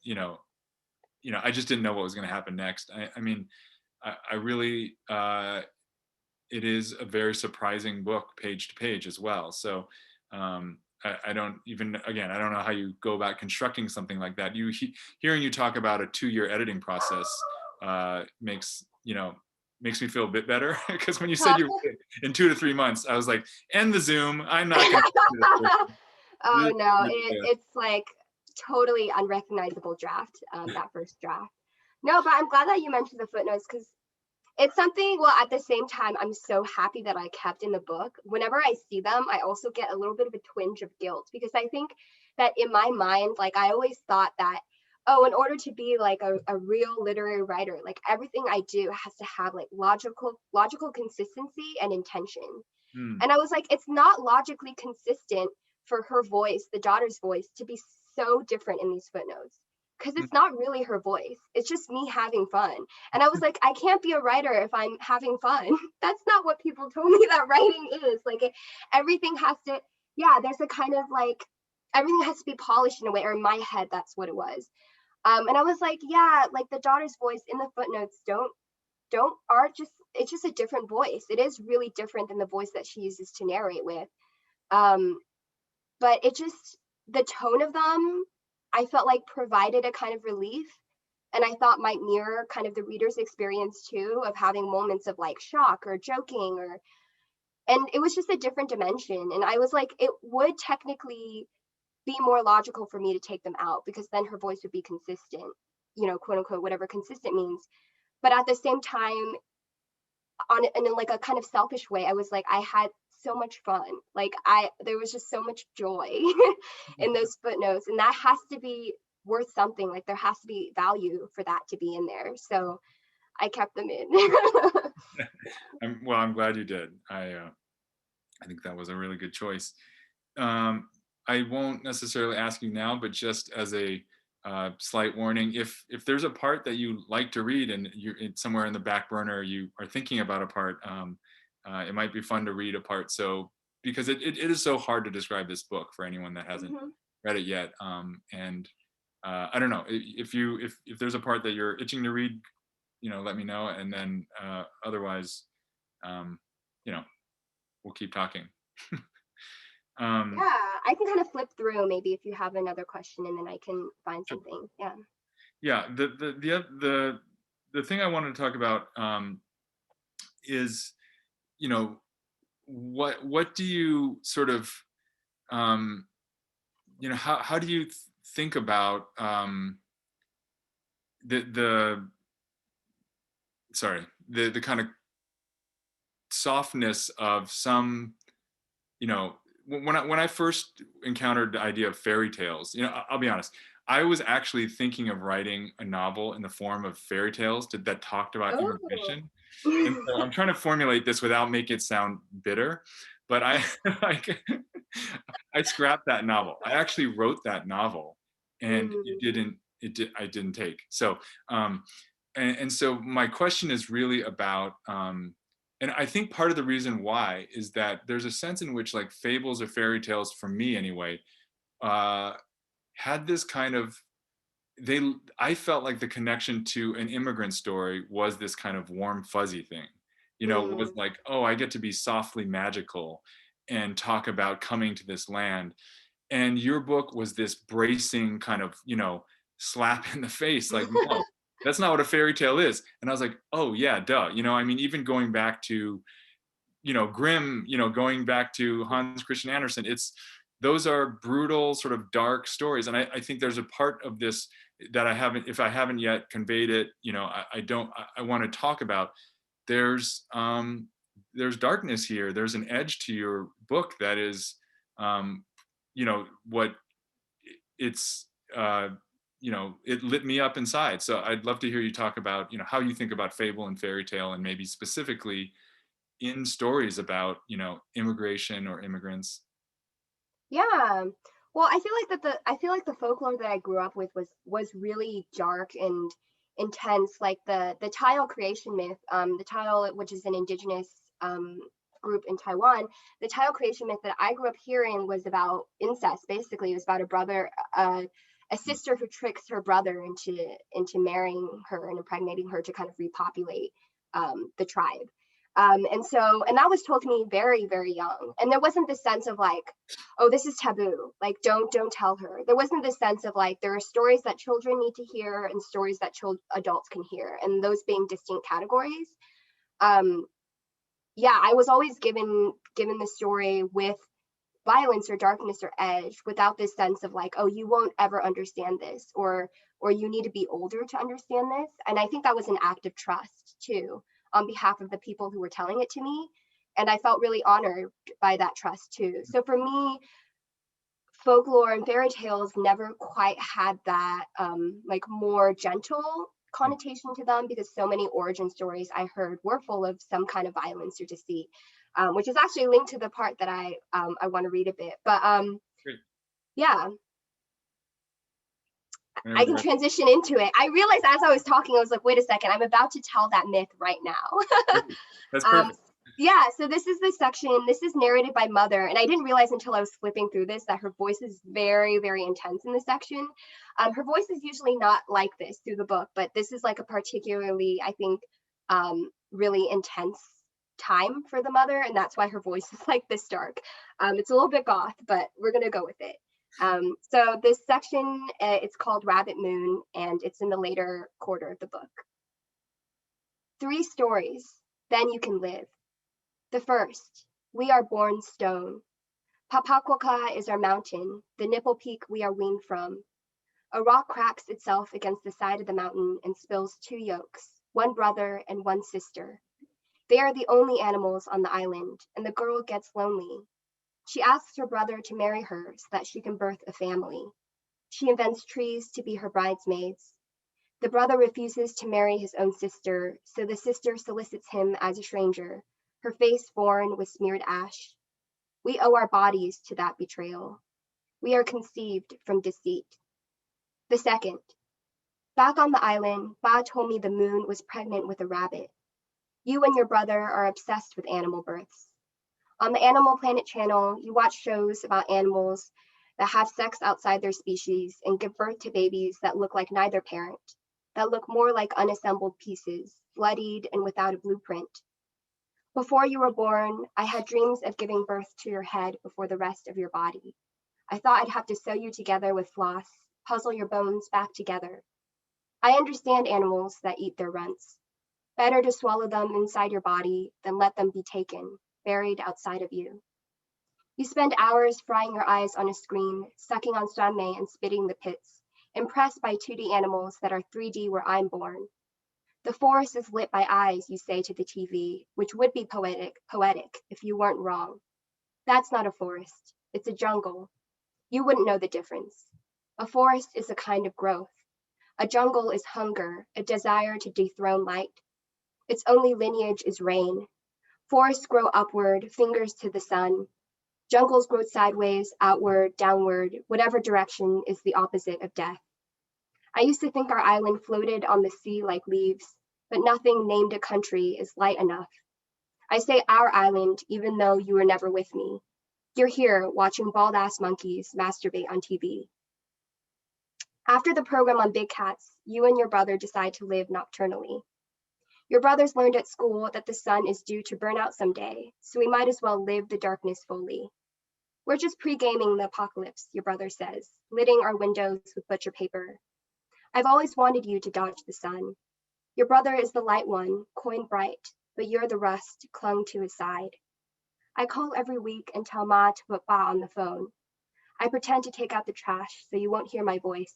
I just didn't know what was going to happen next. I mean, I really, it is a very surprising book, page to page as well. So I don't even, again, I don't know how you go about constructing something like that. Hearing you talk about a 2-year editing process makes me feel a bit better, because when you said you in 2 to 3 months, I was like, end the Zoom. I'm not going to do this. Oh no, it's like totally unrecognizable draft, that first draft. No, but I'm glad that you mentioned the footnotes, because it's something, well, at the same time, I'm so happy that I kept in the book. Whenever I see them, I also get a little bit of a twinge of guilt, because I think that in my mind, like I always thought that, oh, in order to be like a real literary writer, like everything I do has to have like logical consistency and intention. And I was like, it's not logically consistent for her voice, the daughter's voice, to be so different in these footnotes, because it's not really her voice. It's just me having fun. And I was like, I can't be a writer if I'm having fun. That's not what people told me that writing is. Like everything has to, yeah, there's a kind of like, everything has to be polished in a way, or in my head, that's what it was. And I was like, yeah, like the daughter's voice in the footnotes it's just a different voice. It is really different than the voice that she uses to narrate with. But it just, the tone of them, I felt like provided a kind of relief, and I thought might mirror kind of the reader's experience too, of having moments of like shock or joking, and it was just a different dimension. And I was like, it would technically be more logical for me to take them out, because then her voice would be consistent, quote unquote, whatever consistent means. But at the same time, in like a kind of selfish way, I was like, I had so much fun. Like there was just so much joy in those footnotes, and that has to be worth something. Like there has to be value for that to be in there. So I kept them in. Well, I'm glad you did. I think that was a really good choice. I won't necessarily ask you now, but just as a slight warning, if there's a part that you like to read and it's somewhere in the back burner, you are thinking about a part, it might be fun to read a part. So, because it is so hard to describe this book for anyone that hasn't read it yet. And I don't know, if there's a part that you're itching to read, let me know. And then otherwise, we'll keep talking. Yeah, I can kind of flip through maybe if you have another question, and then I can find something. Yeah. The thing I wanted to talk about is, what do you sort of, how do you think about the kind of softness of some, when I first encountered the idea of fairy tales, I'll be honest, I was actually thinking of writing a novel in the form of fairy tales that talked about immigration. And so I'm trying to formulate this without making it sound bitter, but I scrapped that novel. I actually wrote that novel, and I didn't take. So, and so my question is really about, and I think part of the reason why is that there's a sense in which like fables or fairy tales, for me anyway, had this kind of, I felt like the connection to an immigrant story was this kind of warm, fuzzy thing, it was like, oh, I get to be softly magical and talk about coming to this land. And your book was this bracing kind of, slap in the face, like, no, That's not what a fairy tale is. And I was like, oh yeah, duh. You know, I mean, even going back to, you know, Grimm, you know, going back to Hans Christian Andersen, those are brutal, sort of dark stories. And I think there's a part of this that if I haven't yet conveyed it, you know, I want to talk about. There's darkness here. There's an edge to your book that is, you know, you know, it lit me up inside. So I'd love to hear you talk about, you know, how you think about fable and fairy tale, and maybe specifically in stories about, you know, immigration or immigrants. Yeah. Well, I feel like the folklore that I grew up with was really dark and intense. Like the tile creation myth, the tile, which is an indigenous group in Taiwan, the tile creation myth that I grew up hearing was about incest. Basically, it was about a sister who tricks her brother into marrying her and impregnating her to kind of repopulate the tribe. And that was told to me very, very young. And there wasn't this sense of like, oh, this is taboo. Like, don't tell her. There wasn't this sense of like, there are stories that children need to hear and stories that adults can hear, and those being distinct categories. Yeah, I was always given the story with violence or darkness or edge, without this sense of like, oh, you won't ever understand this, or you need to be older to understand this. And I think that was an act of trust too, on behalf of the people who were telling it to me. And I felt really honored by that trust too. So for me, folklore and fairy tales never quite had that like more gentle connotation to them, because so many origin stories I heard were full of some kind of violence or deceit, which is actually linked to the part that I want to read a bit. But yeah, I can transition into it. I realized as I was talking, I was like, wait a second, I'm about to tell that myth right now. That's perfect. Yeah, so this is the section, this is narrated by Mother, and I didn't realize until I was flipping through this that her voice is very, very intense in this section. Her voice is usually not like this through the book, but this is like a particularly, I think, really intense time for the Mother, and that's why her voice is like this dark. It's a little bit goth, but we're gonna go with it. So this section, it's called Rabbit Moon, and it's in the later quarter of the book. 3 stories, then you can live. The first, we are born stone. Papakwaka is our mountain, the nipple peak we are weaned from. A rock cracks itself against the side of the mountain and spills 2 yolks, 1 brother and 1 sister. They are the only animals on the island, and the girl gets lonely. She asks her brother to marry her so that she can birth a family. She invents trees to be her bridesmaids. The brother refuses to marry his own sister, so the sister solicits him as a stranger, her face born with smeared ash. We owe our bodies to that betrayal. We are conceived from deceit. The second, back on the island, Ba told me the moon was pregnant with a rabbit. You and your brother are obsessed with animal births. On the Animal Planet channel, you watch shows about animals that have sex outside their species and give birth to babies that look like neither parent, that look more like unassembled pieces, bloodied and without a blueprint. Before you were born, I had dreams of giving birth to your head before the rest of your body. I thought I'd have to sew you together with floss, puzzle your bones back together. I understand animals that eat their runts. Better to swallow them inside your body than let them be taken, buried outside of you. You spend hours frying your eyes on a screen, sucking on same and spitting the pits, impressed by 2D animals that are 3D where I'm born. The forest is lit by eyes, you say to the TV, which would be poetic if you weren't wrong. That's not a forest, it's a jungle. You wouldn't know the difference. A forest is a kind of growth. A jungle is hunger, a desire to dethrone light. Its only lineage is rain. Forests grow upward, fingers to the sun. Jungles grow sideways, outward, downward, whatever direction is the opposite of death. I used to think our island floated on the sea like leaves, but nothing named a country is light enough. I say our island, even though you were never with me. You're here watching bald-ass monkeys masturbate on TV. After the program on big cats, you and your brother decide to live nocturnally. Your brothers learned at school that the sun is due to burn out someday, so we might as well live the darkness fully. We're just pre-gaming the apocalypse, your brother says, lidding our windows with butcher paper. I've always wanted you to dodge the sun. Your brother is the light one, coin bright, but you're the rust clung to his side. I call every week and tell Ma to put Ba on the phone. I pretend to take out the trash so you won't hear my voice,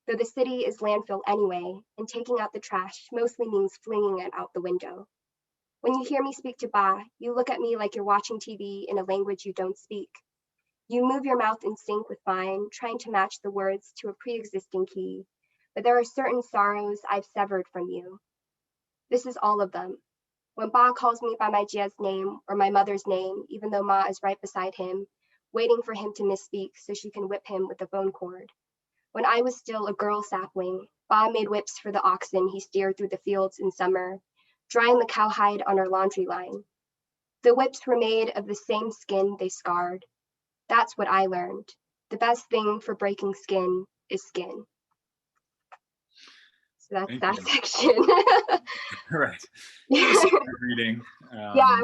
though the city is landfill anyway, and taking out the trash mostly means flinging it out the window. When you hear me speak to Ba, you look at me like you're watching TV in a language you don't speak. You move your mouth in sync with mine, trying to match the words to a pre-existing key, but there are certain sorrows I've severed from you. This is all of them. When Ba calls me by my Jia's name or my mother's name, even though Ma is right beside him, waiting for him to misspeak so she can whip him with the bone cord. When I was still a girl sapling, Ba made whips for the oxen he steered through the fields in summer, drying the cowhide on our laundry line. The whips were made of the same skin they scarred. That's what I learned. The best thing for breaking skin is skin. So that's Thank that you. section. Right. Give us some reading. Yeah,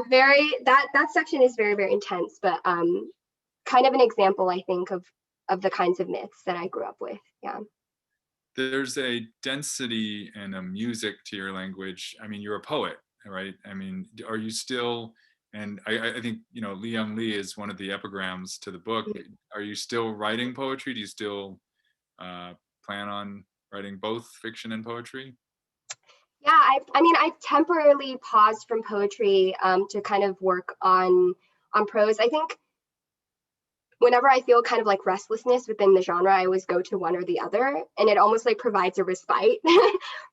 that section is very, very intense, but kind of an example, I think, of the kinds of myths that I grew up with. Yeah. There's a density and a music to your language. I mean, you're a poet, right? I mean, are you still, and I think, you know, Li Young Lee is one of the epigrams to the book. Are you still writing poetry? Do you still plan on writing both fiction and poetry? Yeah, I mean, I've temporarily paused from poetry to kind of work on prose. I think whenever I feel kind of like restlessness within the genre, I always go to one or the other, and it almost like provides a respite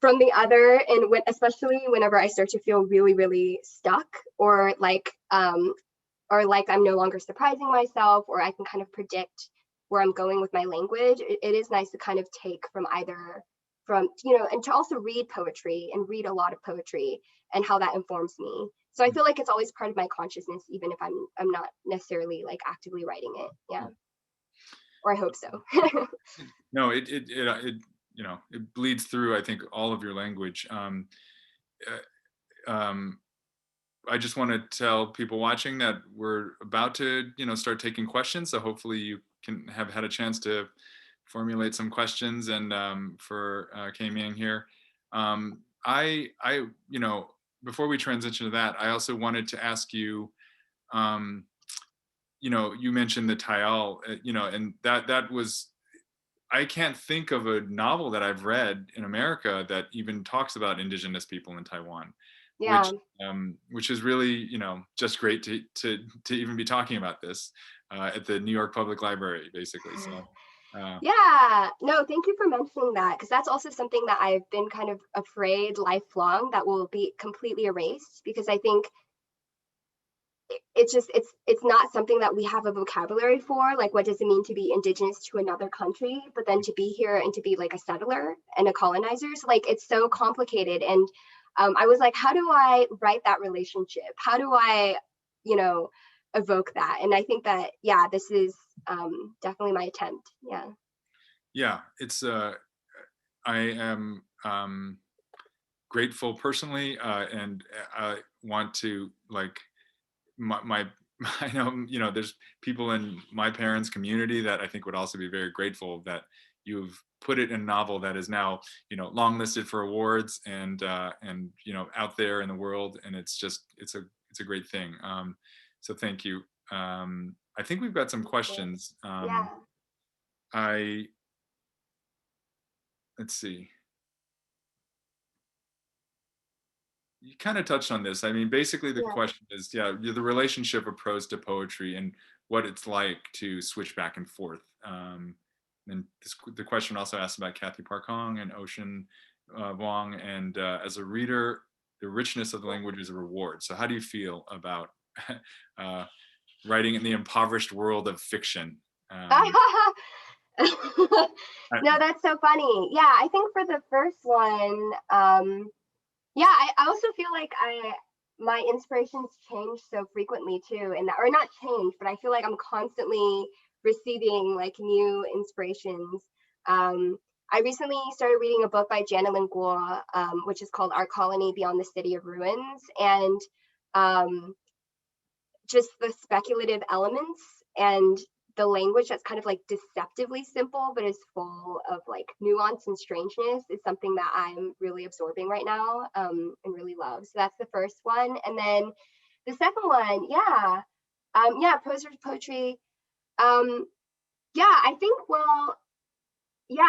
from the other. And especially whenever I start to feel really, really stuck, or like I'm no longer surprising myself, or I can kind of predict where I'm going with my language, it is nice to kind of take from either, you know, and to also read poetry and read a lot of poetry and how that informs me. So I feel like it's always part of my consciousness, even if I'm not necessarily like actively writing it. Yeah. Or I hope so. No, it you know, it bleeds through, I think, all of your language. I just want to tell people watching that we're about to, you know, start taking questions. So hopefully you can have had a chance to formulate some questions. And for K-Ming here, you know, before we transition to that, I also wanted to ask you, you know, you mentioned the Taial, you know, and that was, I can't think of a novel that I've read in America that even talks about indigenous people in Taiwan. Yeah. Which is really, you know, just great to even be talking about this at the New York Public Library, basically. So. Yeah, no, thank you for mentioning that, because that's also something that I've been kind of afraid lifelong that will be completely erased, because I think it's not something that we have a vocabulary for. Like, what does it mean to be indigenous to another country, but then to be here and to be like a settler and a colonizer? So like, it's so complicated. And I was like, how do I write that relationship? How do I, you know, evoke that? And I think that, yeah, this is definitely my attempt. Yeah. Yeah, it's I am grateful personally, and I want to, like, my I know, you know, there's people in my parents' community that I think would also be very grateful that you've put it in a novel that is now, you know, long listed for awards and you know, out there in the world, and it's just, it's a great thing. So thank you. I think we've got some questions. Yeah. Let's see. You kind of touched on this. I mean, basically the question is, yeah, the relationship of prose to poetry and what it's like to switch back and forth. And the question also asked about Kathy Park Hong and Ocean Wong. And as a reader, the richness of the language is a reward. So how do you feel about writing in the impoverished world of fiction? No, that's so funny. Yeah, I think for the first one, yeah, I also feel like my inspirations change so frequently too, and or not change, but I feel like I'm constantly receiving like new inspirations. I recently started reading a book by Janelin Guo, which is called Our Colony Beyond the City of Ruins, and just the speculative elements and the language that's kind of like deceptively simple, but is full of like nuance and strangeness is something that I'm really absorbing right now, and really love. So that's the first one. And then the second one, prose versus poetry.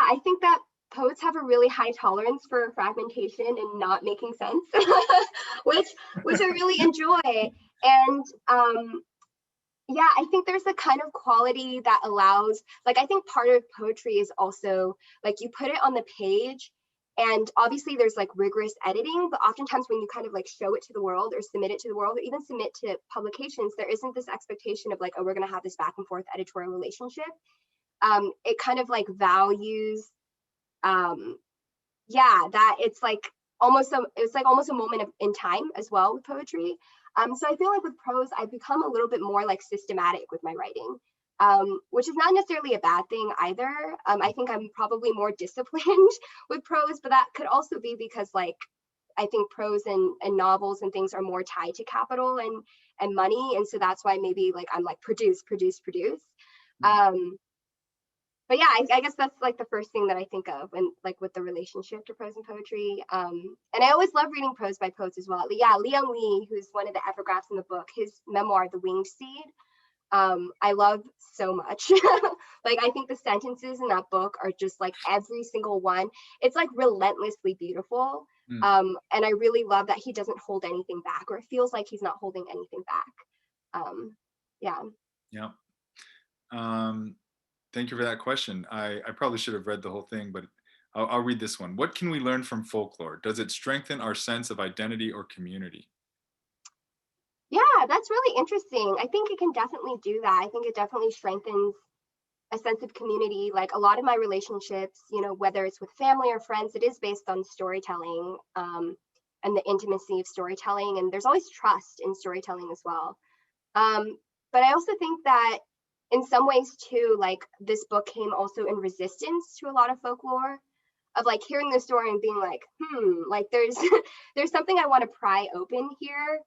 I think that poets have a really high tolerance for fragmentation and not making sense, which I really enjoy. And I think there's a kind of quality that allows, like, I think part of poetry is also like you put it on the page, and obviously there's like rigorous editing, but oftentimes when you kind of like show it to the world or submit it to the world or even submit to publications, there isn't this expectation of like, oh, we're going to have this back and forth editorial relationship. It kind of like values that it's like almost a moment in time as well with poetry. So I feel like with prose, I've become a little bit more like systematic with my writing, which is not necessarily a bad thing either. I think I'm probably more disciplined with prose, but that could also be because like I think prose and novels and things are more tied to capital and money, and so that's why maybe like I'm like produce. But yeah, I guess that's like the first thing that I think of when like with the relationship to prose and poetry. And I always love reading prose by poets as well. Yeah, Liang Li, who's one of the epigraphs in the book, his memoir, The Winged Seed, I love so much. Like I think the sentences in that book are just like every single one. It's like relentlessly beautiful. And I really love that he doesn't hold anything back, or it feels like he's not holding anything back. Yeah. Thank you for that question. I probably should have read the whole thing, but I'll read this one. What can we learn from folklore? Does it strengthen our sense of identity or community? Yeah, that's really interesting. I think it can definitely do that. I think it definitely strengthens a sense of community. Like a lot of my relationships, you know, whether it's with family or friends, it is based on storytelling, and the intimacy of storytelling. And there's always trust in storytelling as well. But I also think that in some ways too, like this book came also in resistance to a lot of folklore, of like hearing the story and being like, like there's there's something I want to pry open here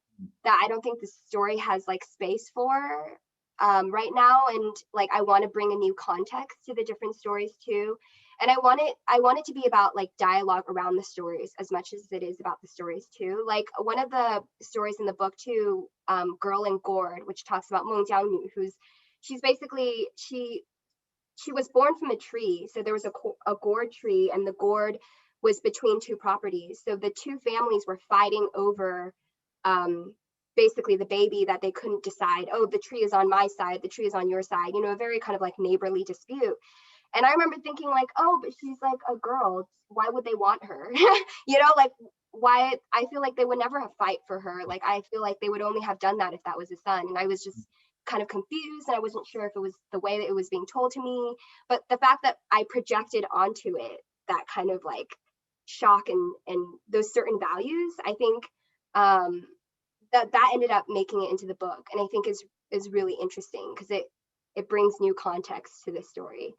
that I don't think the story has like space for right now. And like I want to bring a new context to the different stories too. And I want it to be about like dialogue around the stories as much as it is about the stories too. Like one of the stories in the book too, Girl and Gourd, which talks about Meng Jiangnu, she's basically, she was born from a tree. So there was a gourd tree, and the gourd was between two properties. So the two families were fighting over basically the baby that they couldn't decide, oh, the tree is on my side, the tree is on your side, you know, a very kind of like neighborly dispute. And I remember thinking like, oh, but she's like a girl. Why would they want her? You know, like why? I feel like they would never have fight for her. Like, I feel like they would only have done that if that was a son. And I was just kind of confused, and I wasn't sure if it was the way that it was being told to me. But the fact that I projected onto it that kind of like shock and those certain values, I think that ended up making it into the book, and I think is really interesting because it brings new context to this story.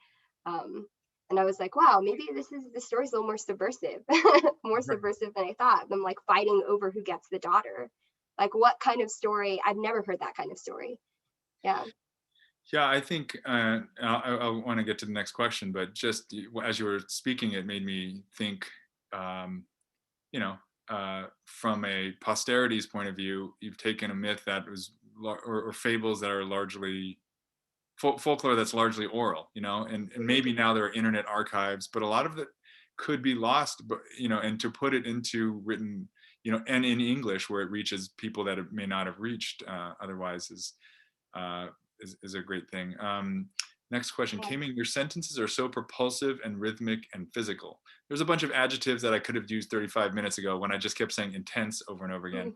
And I was like, wow, maybe the story's a little more subversive, more subversive than I thought. Them like fighting over who gets the daughter. Like what kind of story? I've never heard that kind of story. Yeah. Yeah, I think I want to get to the next question, but just as you were speaking, it made me think, you know, from a posterity's point of view, you've taken a myth that was, or fables that are largely folklore that's largely oral, you know, and maybe now there are internet archives, but a lot of it could be lost, but, you know, and to put it into written, you know, and in English where it reaches people that it may not have reached otherwise is a great thing. Next question, K-Ming, your sentences are so propulsive and rhythmic and physical. There's a bunch of adjectives that I could have used 35 minutes ago when I just kept saying intense over and over again.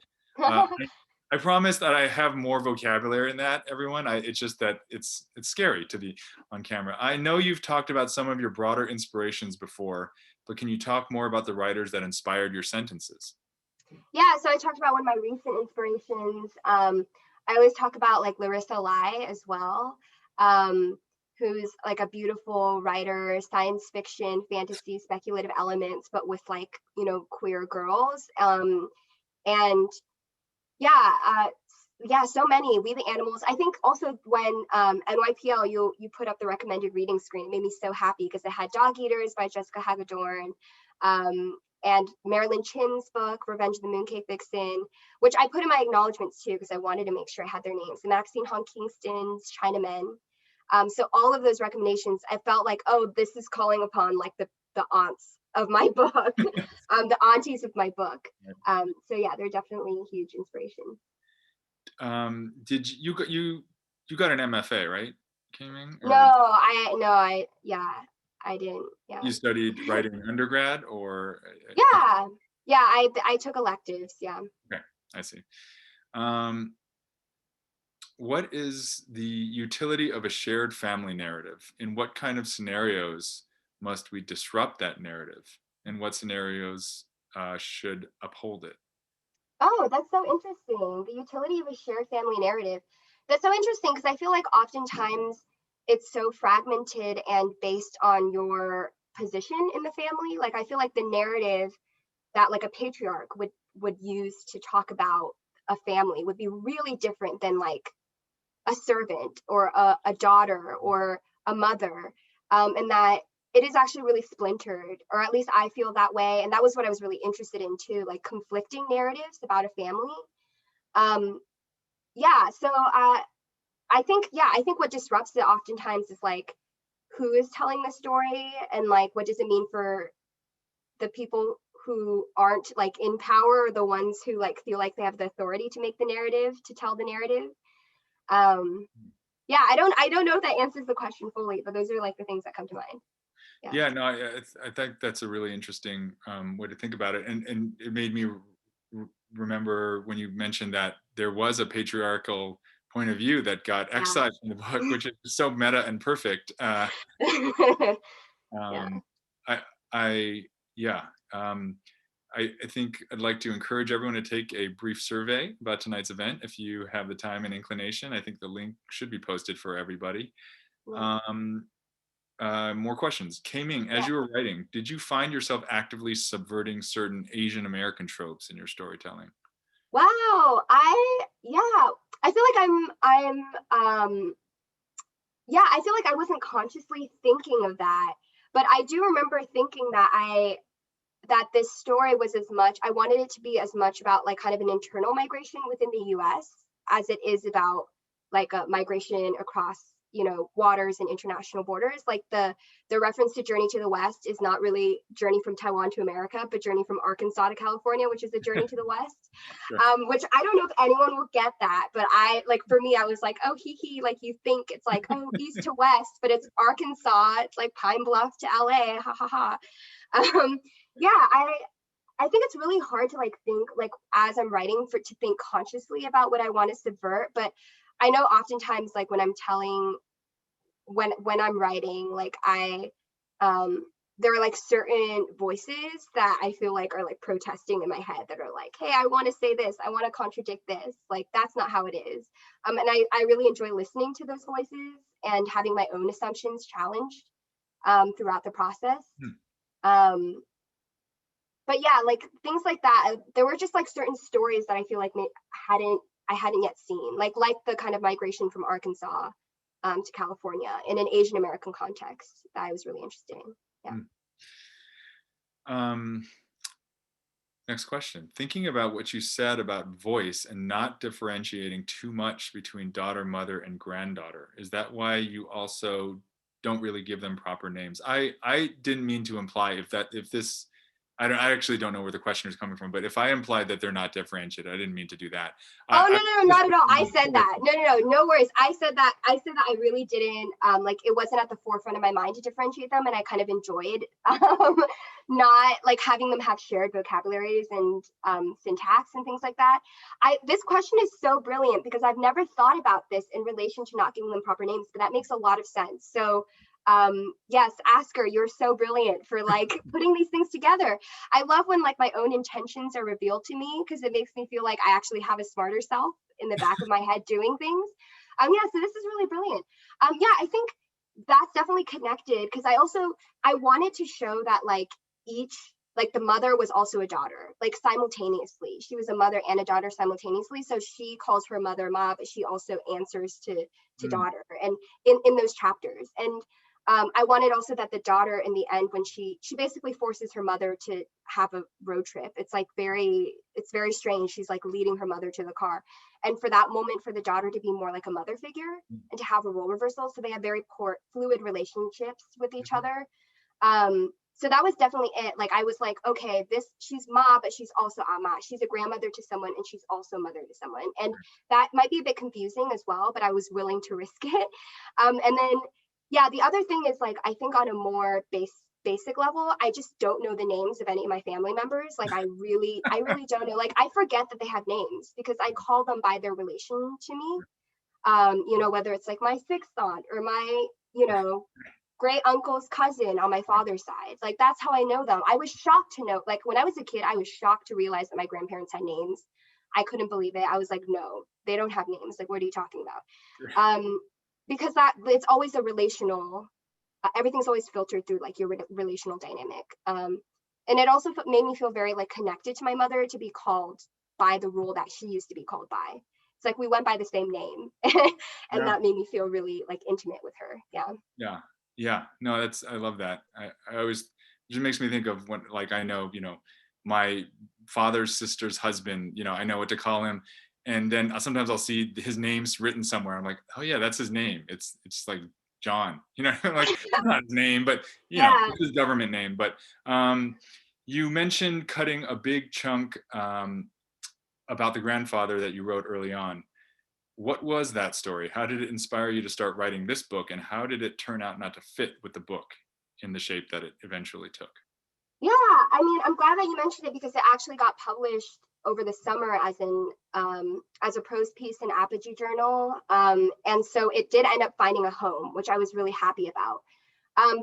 I promise that I have more vocabulary in that, everyone. It's just that it's scary to be on camera. I know you've talked about some of your broader inspirations before, but can you talk more about the writers that inspired your sentences? Yeah, so I talked about one of my recent inspirations. I always talk about like Larissa Lai as well, who's like a beautiful writer, science fiction, fantasy, speculative elements, but with like, you know, queer girls. And yeah, yeah, so many. We the Animals. I think also when NYPL, you put up the recommended reading screen, it made me so happy because it had Dog Eaters by Jessica Hagedorn, and Marilyn Chin's book, Revenge of the Mooncake Vixen, which I put in my acknowledgements too because I wanted to make sure I had their names. Maxine Hong Kingston's Chinamen. So all of those recommendations, I felt like, oh, this is calling upon like the aunts of my book, the aunties of my book. So yeah, they're definitely a huge inspiration. Did you got an MFA, right, K-Ming? I didn't. Yeah. You studied writing undergrad, or? Yeah. I took electives. Yeah. Okay, I see. What is the utility of a shared family narrative? In what kind of scenarios must we disrupt that narrative? And what scenarios should uphold it? Oh, that's so interesting. The utility of a shared family narrative. That's so interesting because I feel like oftentimes it's so fragmented and based on your position in the family. Like I feel like the narrative that like a patriarch would use to talk about a family would be really different than like a servant or a daughter or a mother, and that it is actually really splintered, or at least I feel that way. And that was what I was really interested in too, like conflicting narratives about a family. So I think what disrupts it oftentimes is like who is telling the story, and like what does it mean for the people who aren't like in power, or the ones who like feel like they have the authority to make the narrative, to tell the narrative. I don't know if that answers the question fully, but those are like the things that come to mind. I think that's a really interesting way to think about it, and it made me remember when you mentioned that there was a patriarchal point of view that got excised from the book, which is so meta and perfect. I think I'd like to encourage everyone to take a brief survey about tonight's event if you have the time and inclination. I think the link should be posted for everybody. More questions. K-Ming, as you were writing, did you find yourself actively subverting certain Asian American tropes in your storytelling? Wow, I feel like I feel like I wasn't consciously thinking of that, but I do remember thinking that this story was I wanted it to be as much about like kind of an internal migration within the US as it is about like a migration across, waters and international borders. Like the reference to Journey to the West is not really Journey from Taiwan to America, but Journey from Arkansas to California, which is a Journey to the West. Sure. Which I don't know if anyone will get that, but for me, I was like, oh, like you think it's like, oh, east to west, but it's Arkansas, it's like Pine Bluff to LA, ha ha ha. I think it's really hard to like think like as I'm writing to think consciously about what I want to subvert, but I know oftentimes like when I'm writing, like there are like certain voices that I feel like are like protesting in my head that are like, hey, I want to say this, I want to contradict this, like that's not how it is. And I really enjoy listening to those voices and having my own assumptions challenged throughout the process. But yeah, like things like that, there were just like certain stories that I feel like I hadn't yet seen, like the kind of migration from Arkansas to California in an Asian American context that I was really interested in. Next question. Thinking about what you said about voice and not differentiating too much between daughter, mother, and granddaughter, is that why you also don't really give them proper names? I didn't mean to imply I actually don't know where the question is coming from, but if I implied that they're not differentiated, I didn't mean to do that. No, not at all. I said that. No worries. I said that I really didn't, like it wasn't at the forefront of my mind to differentiate them, and I kind of enjoyed not like having them have shared vocabularies and syntax and things like that. This question is so brilliant because I've never thought about this in relation to not giving them proper names, but that makes a lot of sense. So yes, Asker, you're so brilliant for like putting these things together. I love when like my own intentions are revealed to me because it makes me feel like I actually have a smarter self in the back of my head doing things. So this is really brilliant. I think that's definitely connected because I wanted to show that like each like the mother was also a daughter, like simultaneously. She was a mother and a daughter simultaneously. So she calls her mother Ma, but she also answers to daughter, and in those chapters. And I wanted also that the daughter in the end, when she basically forces her mother to have a road trip. It's very strange. She's like leading her mother to the car. And for that moment, for the daughter to be more like a mother figure and to have a role reversal. So they have very fluid relationships with each other. So that was definitely it. Like, I was like, okay, she's Ma, but she's also Ama. She's a grandmother to someone and she's also mother to someone. And that might be a bit confusing as well, but I was willing to risk it. And then, yeah, the other thing is, like, I think on a more basic level, I just don't know the names of any of my family members. Like, I really don't know. Like, I forget that they have names because I call them by their relation to me. You know, whether it's like my sixth aunt or my, you know, great uncle's cousin on my father's side. Like, that's how I know them. I was shocked to know, like, when I was a kid, I was shocked to realize that my grandparents had names. I couldn't believe it. I was like, no, they don't have names. Like, what are you talking about? Because it's always a relational, everything's always filtered through like your relational dynamic. And it also made me feel very like connected to my mother to be called by the rule that she used to be called by. It's like we went by the same name, and that made me feel really like intimate with her. Yeah, no, I love that. I always, it just makes me think of when, like, I know, you know, my father's sister's husband, you know, I know what to call him. And then sometimes I'll see his name's written somewhere. I'm like, oh yeah, that's his name. It's like John, you know, like not his name, but you know, it's his government name. But you mentioned cutting a big chunk about the grandfather that you wrote early on. What was that story? How did it inspire you to start writing this book? And how did it turn out not to fit with the book in the shape that it eventually took? Yeah, I mean, I'm glad that you mentioned it because it actually got published over the summer as a prose piece in Apogee Journal. And so it did end up finding a home, which I was really happy about.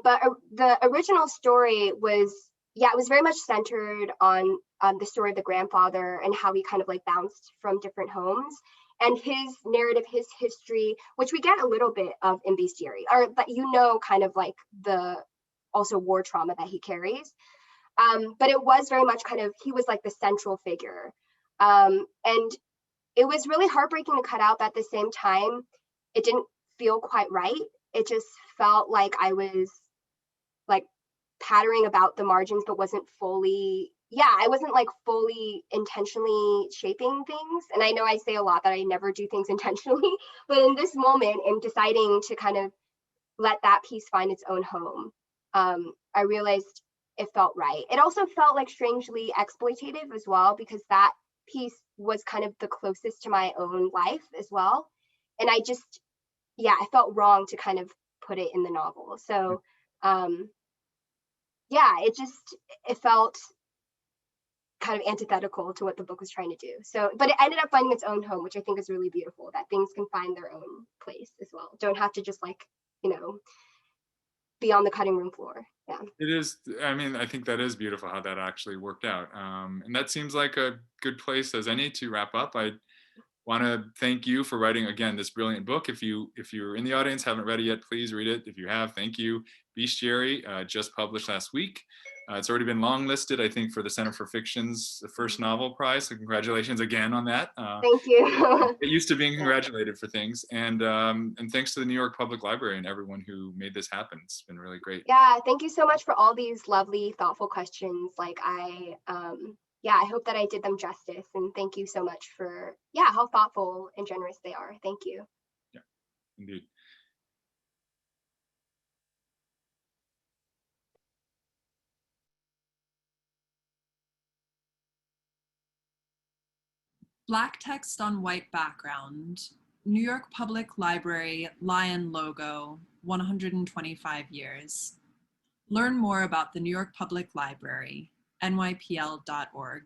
But the original story was, it was very much centered on the story of the grandfather and how he kind of like bounced from different homes. And his narrative, his history, which we get a little bit of in Bestiary, or but you know, kind of like the also war trauma that he carries. But it was very much kind of, he was like the central figure. And it was really heartbreaking to cut out, but at the same time, it didn't feel quite right. It just felt like I was like pattering about the margins, but wasn't fully, I wasn't like fully intentionally shaping things. And I know I say a lot that I never do things intentionally, but in this moment, in deciding to kind of let that piece find its own home, I realized it felt right. It also felt like strangely exploitative as well, because that piece was kind of the closest to my own life as well. And I just, I felt wrong to kind of put it in the novel. So, it felt kind of antithetical to what the book was trying to do. So, but it ended up finding its own home, which I think is really beautiful, that things can find their own place as well. Don't have to just like, you know, be on the cutting room floor. Yeah. It is. I mean, I think that is beautiful how that actually worked out. And that seems like a good place as any to wrap up. I want to thank you for writing, again, this brilliant book. If you're in the audience, haven't read it yet, please read it. If you have, thank you. Bestiary, just published last week. It's already been longlisted, I think, for the Center for Fiction's first novel prize. So congratulations again on that. Thank you. Get used to being congratulated for things. And thanks to the New York Public Library and everyone who made this happen. It's been really great. Yeah, thank you so much for all these lovely, thoughtful questions. Like I hope that I did them justice. And thank you so much for, how thoughtful and generous they are. Thank you. Yeah, indeed. Black text on white background. New York Public Library lion logo, 125 years. Learn more about the New York Public Library, nypl.org.